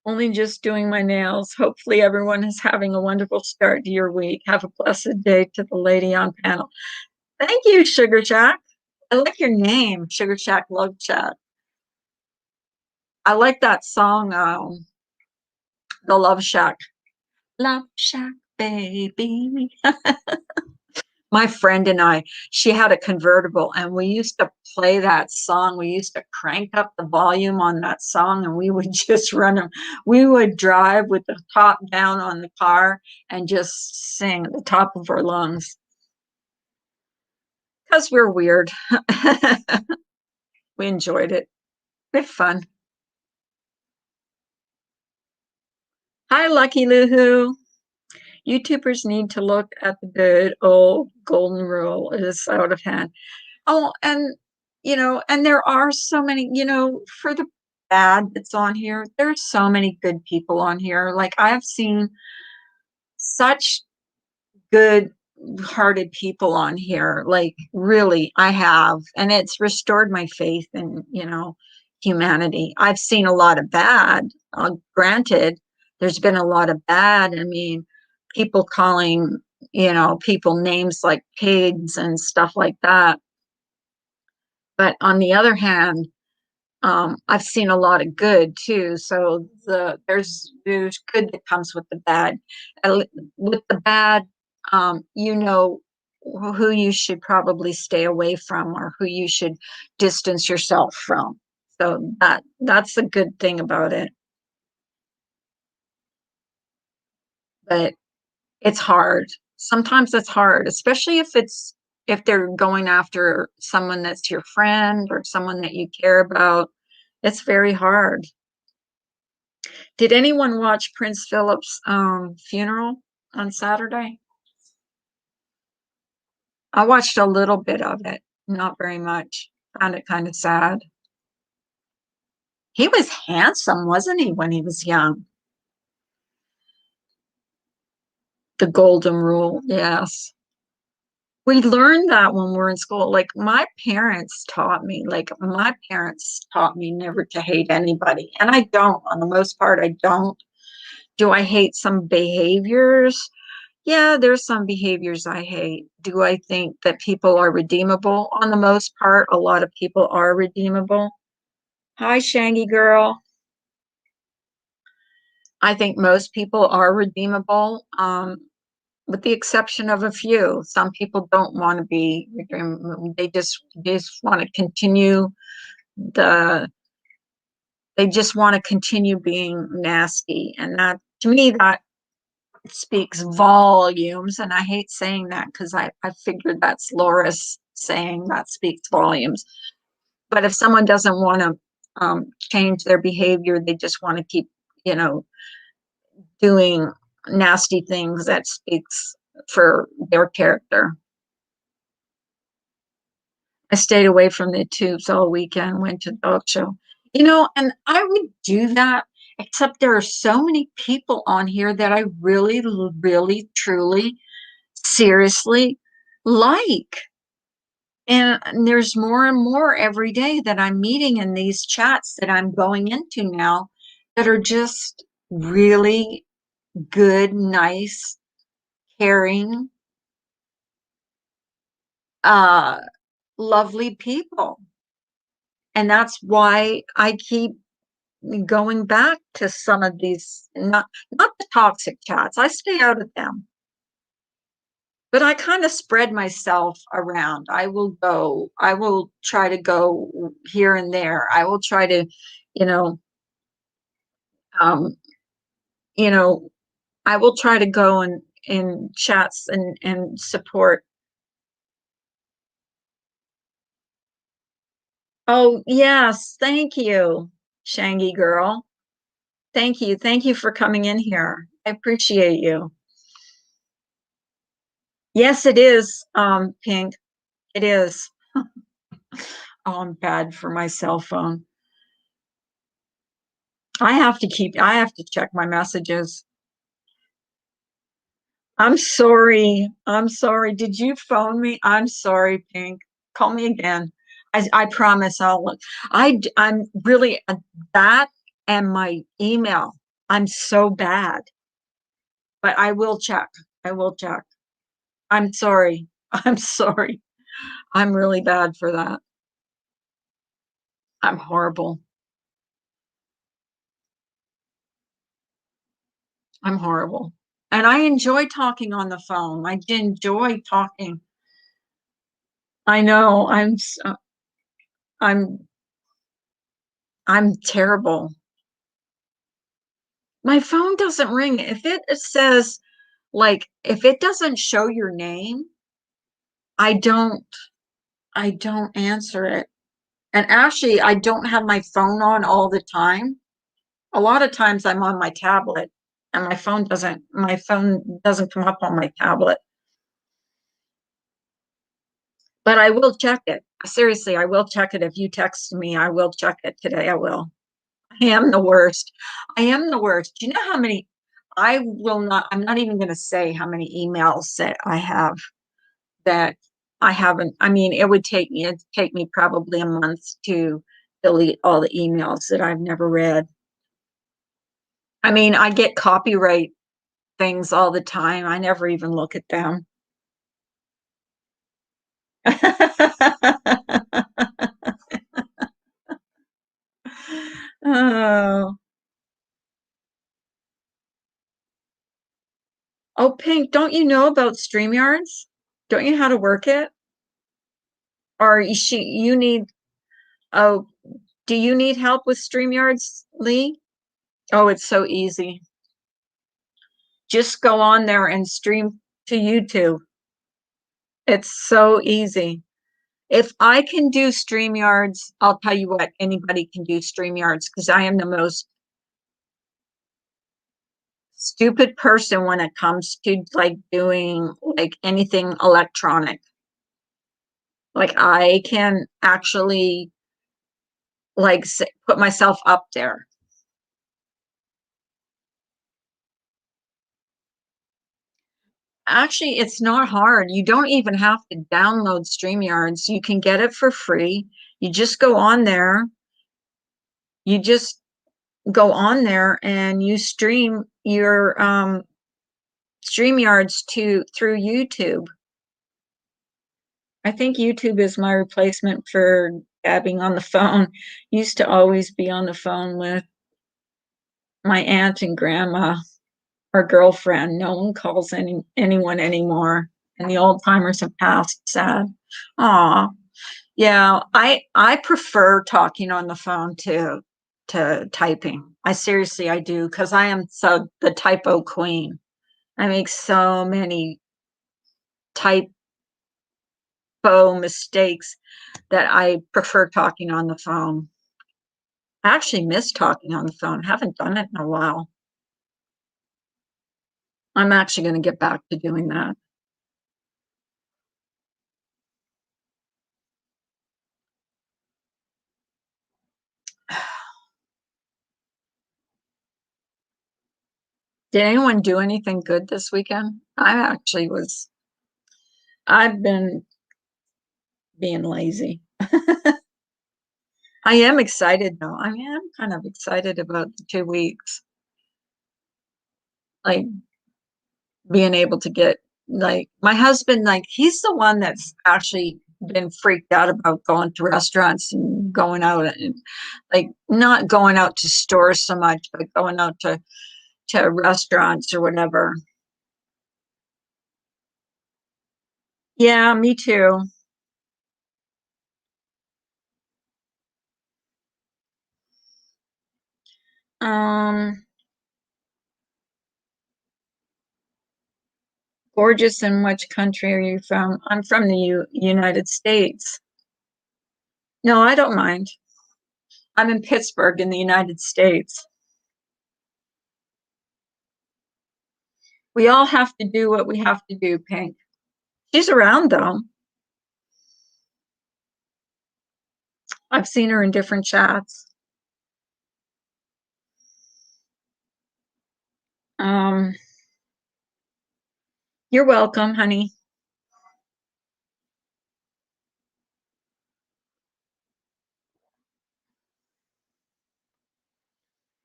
Only just doing my nails. Hopefully, everyone is having a wonderful start to your week. Have a blessed day to the lady on panel. Thank you, Sugar Shack. I like your name, Sugar Shack Love Chat. I like that song, The Love Shack. Love Shack, baby. My friend and I, she had a convertible, and we used to play that song. We used to crank up the volume on that song, and we would just run them. We would drive with the top down on the car and just sing at the top of our lungs because we're weird. We enjoyed it. We had fun. Hi, Lucky Loohoo. YouTubers need to look at the good old golden rule. It is out of hand. Oh, and and there are so many, for the bad that's on here, there's so many good people on here. Like I have seen such good hearted people on here. Like really, I have. And it's restored my faith in, humanity. I've seen a lot of bad. Granted, there's been a lot of bad. I mean, people calling, people names like pigs and stuff like that. But on the other hand, I've seen a lot of good too. So there's good that comes with the bad. With the bad, you know who you should probably stay away from or who you should distance yourself from. So that's a good thing about it. But it's hard. Sometimes it's hard, especially if they're going after someone that's your friend or someone that you care about. It's very hard. Did anyone watch Prince Philip's funeral on Saturday? I watched a little bit of it, not very much. Found it kind of sad. He was handsome, wasn't he, when he was young? The golden rule, yes. We learned that when we're in school. My parents taught me never to hate anybody. And I don't, on the most part, I don't. Do I hate some behaviors? Yeah, there's some behaviors I hate. Do I think that people are redeemable? On the most part, a lot of people are redeemable. Hi, Shangy girl. I think most people are redeemable, with the exception of a few. Some people don't want to be redeemed. They just want to continue the they just want to continue being nasty. And that to me that speaks volumes. And I hate saying that because I figured that's Loris saying that speaks volumes. But if someone doesn't want to change their behavior, they just want to keep, you know, doing nasty things, that speaks for their character. I stayed away from the tubes all weekend, went to the dog show. And I would do that, except there are so many people on here that I really, really, truly, seriously like. And there's more and more every day that I'm meeting in these chats that I'm going into now that are just really good, nice, caring, uh, lovely people. And that's why I keep going back to some of these, not the toxic chats. I stay out of them. But I kind of spread myself around. I will try to go here and there. I will try to, you know, um, you know, I will try to go in chats and support. Oh, yes, thank you, Shangy girl. Thank you. Thank you for coming in here. I appreciate you. Yes, it is, Pink. It is. Oh, I'm bad for my cell phone. I have to check my messages. I'm sorry. I'm sorry. Did you phone me? I'm sorry, Pink. Call me again. I promise I'll look. I'm really that and my email. I'm so bad, but I will check. I will check. I'm sorry. I'm sorry. I'm really bad for that. I'm horrible. I'm horrible. And I enjoy talking on the phone. I enjoy talking. I know I'm I'm terrible. My phone doesn't ring. If it says like if it doesn't show your name, I don't I don't answer it. And actually, I don't have my phone on all the time. A lot of times I'm on my tablet and my phone doesn't come up on my tablet. But I will check it. Seriously, I will check it. If you text me, I will check it today. I will. I am the worst. I am the worst. Do you know how many? I will not, I'm not even going to say how many emails that I have that I haven't. I mean, it'd take me probably a month to delete all the emails that I've never read. I mean, I get copyright things all the time. I never even look at them. Oh, oh, Pink, don't you know about StreamYards? Don't you know how to work it? Or you need, oh, do you need help with StreamYards, Lee? Oh, it's so easy. Just go on there and stream to YouTube. It's so easy. If I can do StreamYards, I'll tell you what, anybody can do StreamYards because I am the most stupid person when it comes to like doing like anything electronic. Like I can actually like put myself up there. Actually, it's not hard. You don't even have to download StreamYards. You can get it for free. You just go on there. You just go on there and you stream your StreamYards to through YouTube. I think YouTube is my replacement for gabbing on the phone. Used to always be on the phone with my aunt and grandma or girlfriend. No one calls anyone anymore. And the old timers have passed. Sad. Aw. Yeah, I prefer talking on the phone to typing. I do because I am so the typo queen. I make so many typo mistakes that I prefer talking on the phone. I actually miss talking on the phone. Haven't done it in a while. I'm actually going to get back to doing that. Did anyone do anything good this weekend? I've been being lazy. I am excited though. I mean, I'm kind of excited about the 2 weeks, like being able to get like my husband, like he's the one that's actually been freaked out about going to restaurants and going out and like not going out to stores so much, but going out to restaurants or whatever. Yeah, me too. Um, Gorgeous. And which country are you from? I'm from the United States. No, I don't mind. I'm in Pittsburgh in the United States. We all have to do what we have to do, Pink. She's around though. I've seen her in different chats. Um, you're welcome, honey.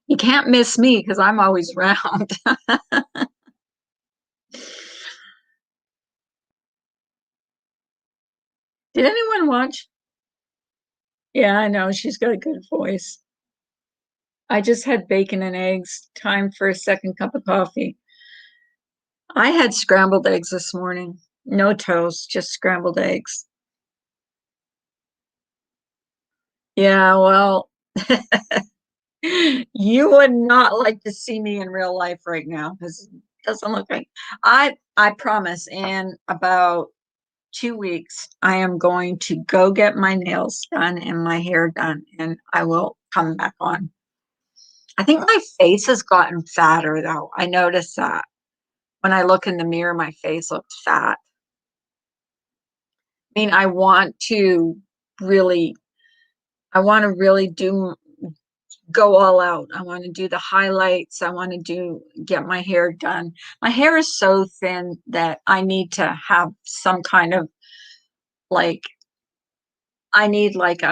You can't miss me because I'm always around. Did anyone watch? Yeah, I know. She's got a good voice. I just had bacon and eggs. Time for a second cup of coffee. I had scrambled eggs this morning. No toast, just scrambled eggs. Yeah, well, you would not like to see me in real life right now because it doesn't look like I promise in about 2 weeks I am going to go get my nails done and my hair done and I will come back on. I think my face has gotten fatter though. I noticed that when I look in the mirror, my face looks fat. I mean, really, I want to really go all out. I want to do the highlights. I want to get my hair done. My hair is so thin that I need to have some kind of like, I need like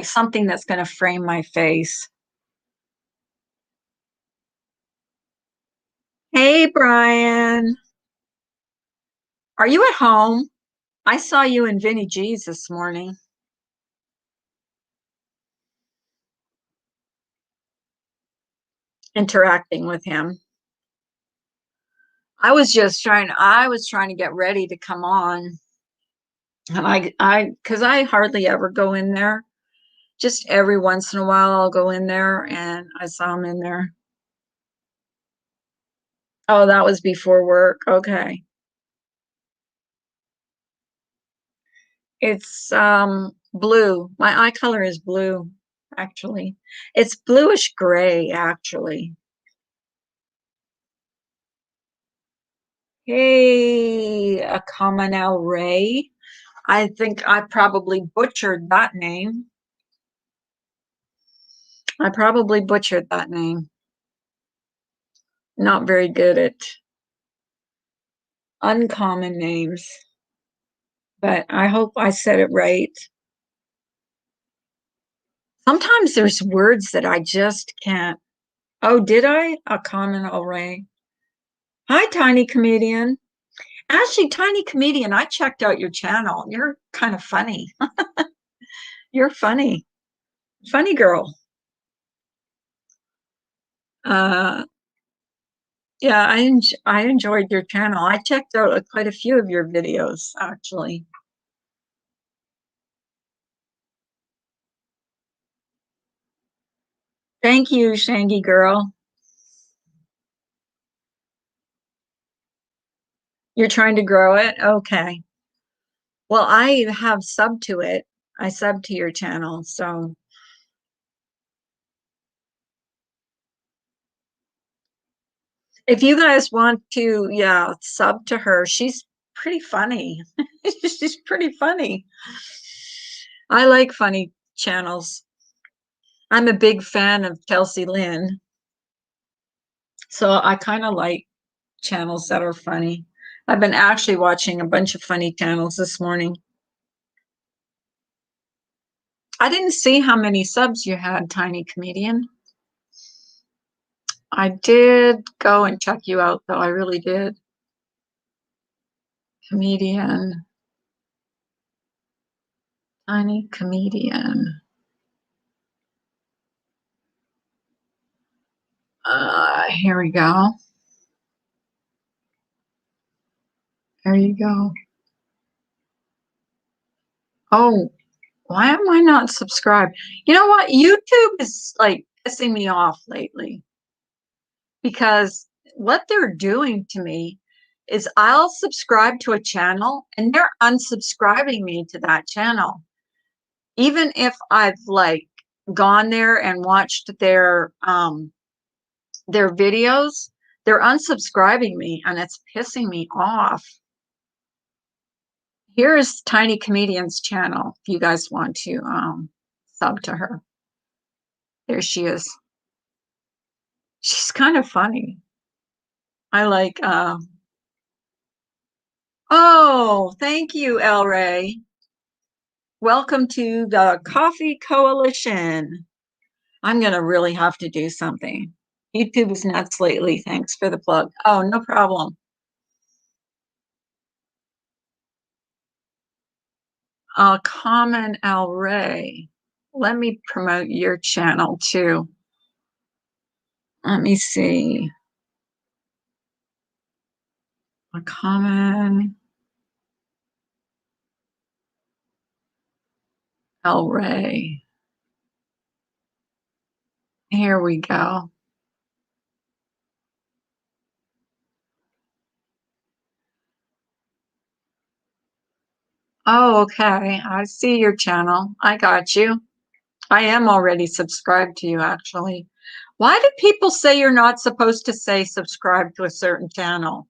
something that's going to frame my face. Hey, Brian, are you at home? I saw you and Vinny G's this morning interacting with him. I was trying to get ready to come on. And because I hardly ever go in there. Just every once in a while, I'll go in there and I saw him in there. Oh, that was before work. Okay. It's blue. My eye color is blue, actually. It's bluish gray, actually. Hey, a Kamanel Ray. I think I probably butchered that name. I probably butchered that name. Not very good at uncommon names, but I hope I said it right. Sometimes there's words that I just can't. Oh, did I? A common array. Hi, Tiny Comedian. Actually, Tiny Comedian, I checked out your channel. You're kind of funny. You're funny. Funny girl. Uh, yeah, I enjoyed your channel. I checked out quite a few of your videos, actually. Thank you, Shangy girl. You're trying to grow it? Okay. Well, I have sub to it. I sub to your channel, so if you guys want to, yeah, sub to her, she's pretty funny. She's pretty funny. I like funny channels. I'm a big fan of Chelsea Lynn, so I kind of like channels that are funny. I've been actually watching a bunch of funny channels this morning. I didn't see how many subs you had, Tiny Comedian. I did go and check you out, though. I really did. Comedian. Tiny Comedian. Here we go. There you go. Oh, why am I not subscribed? You know what? YouTube is like pissing me off lately because what they're doing to me is I'll subscribe to a channel and they're unsubscribing me to that channel. Even if I've like gone there and watched their videos, they're unsubscribing me and it's pissing me off. Here is Tiny Comedian's channel if you guys want to sub to her. There she is. She's kind of funny. I like oh, thank you, El Ray. Welcome to the Coffee Coalition. I'm gonna really have to do something. YouTube is nuts lately. Thanks for the plug. Oh, no problem. Common Al Ray. Let me promote your channel too. Let me see. A Common Al Ray. Here we go. Oh, okay. I see your channel. I got you. I am already subscribed to you, actually. Why do people say you're not supposed to say subscribe to a certain channel?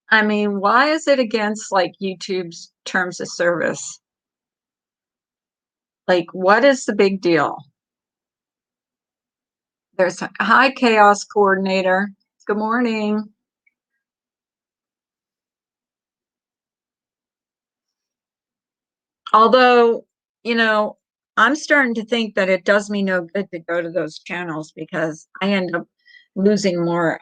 I mean, why is it against like YouTube's terms of service? Like, what is the big deal? There's a hi, chaos coordinator. Good morning. Although, you know, I'm starting to think that it does me no good to go to those channels because I end up losing more.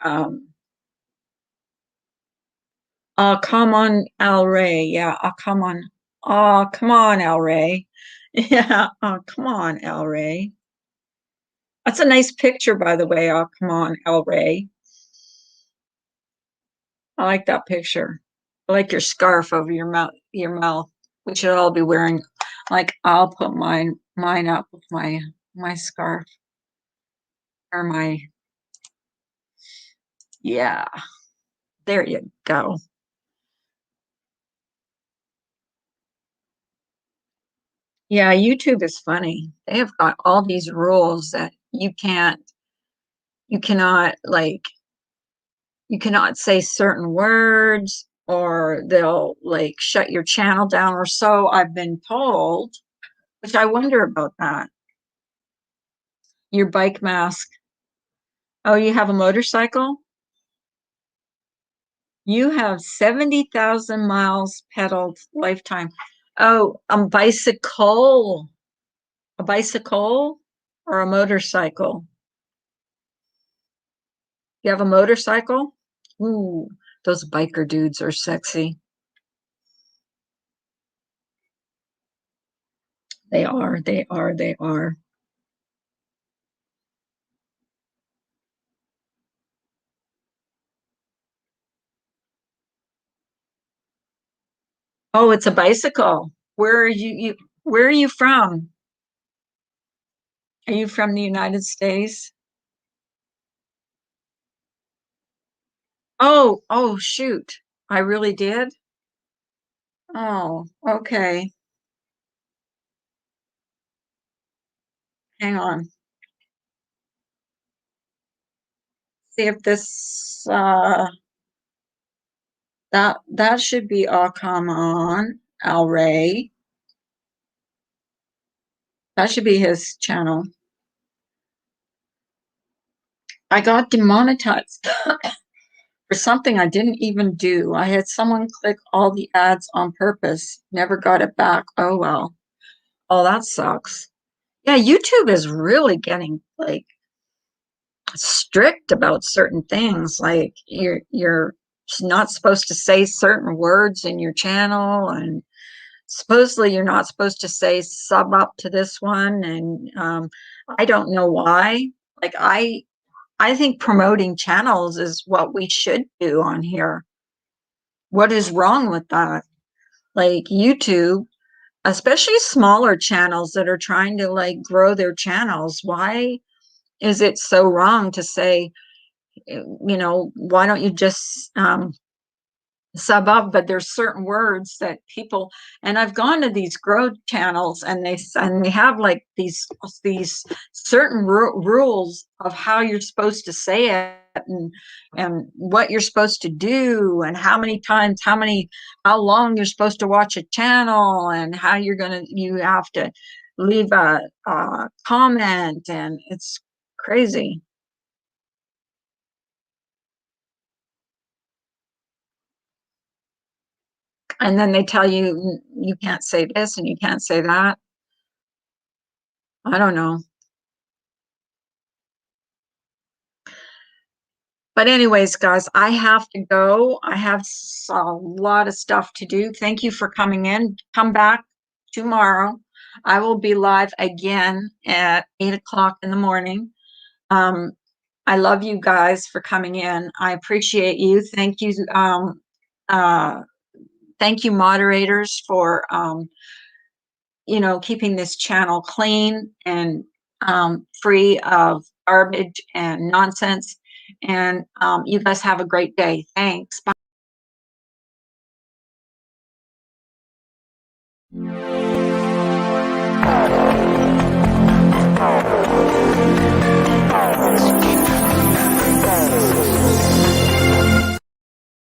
Come on, Al Ray. Yeah, come on. Oh, come on, Al Ray. Yeah, come on, Al Ray. That's a nice picture, by the way. Oh, come on, Al Ray. I like that picture. I like your scarf over your mouth. Your mouth. We should all be wearing. Like, I'll put mine up with my scarf or my. Yeah, there you go. Yeah, YouTube is funny. They have got all these rules that you cannot like you cannot say certain words or they'll like shut your channel down or so I've been told, which I wonder about that. Your bike mask. Oh, you have a motorcycle? You have 70,000 miles pedaled lifetime. Oh, a bicycle. A bicycle or a motorcycle? You have a motorcycle? Ooh, those biker dudes are sexy. They are, they are, they are. Oh, it's a bicycle. Where are you from? Are you from the United States? Oh, shoot. I really did? Oh, okay. Hang on. See if this that should be come on Al Ray. That should be his channel. I got demonetized for something I didn't even do. I had someone click all the ads on purpose, never got it back. Oh well. Oh, that sucks. Yeah, YouTube is really getting like strict about certain things. Like you're not supposed to say certain words in your channel, and supposedly you're not supposed to say sub up to this one. And I don't know why. Like I think promoting channels is what we should do on here. What is wrong with that? Like YouTube, especially smaller channels that are trying to like grow their channels. Why is it so wrong to say, why don't you just sub up? But there's certain words that people, and I've gone to these grow channels and they have like these certain rules of how you're supposed to say it and what you're supposed to do and how many times how long you're supposed to watch a channel and how you have to leave a comment, and it's crazy. And then they tell you you can't say this and you can't say that. I don't know. But anyways, guys, I have to go. I have a lot of stuff to do. Thank you for coming in. Come back tomorrow. I will be live again at 8 o'clock in the morning. Um, I love you guys for coming in. I appreciate you. Uh, thank you, moderators, for keeping this channel clean and free of garbage and nonsense. And you guys have a great day. Thanks. Bye.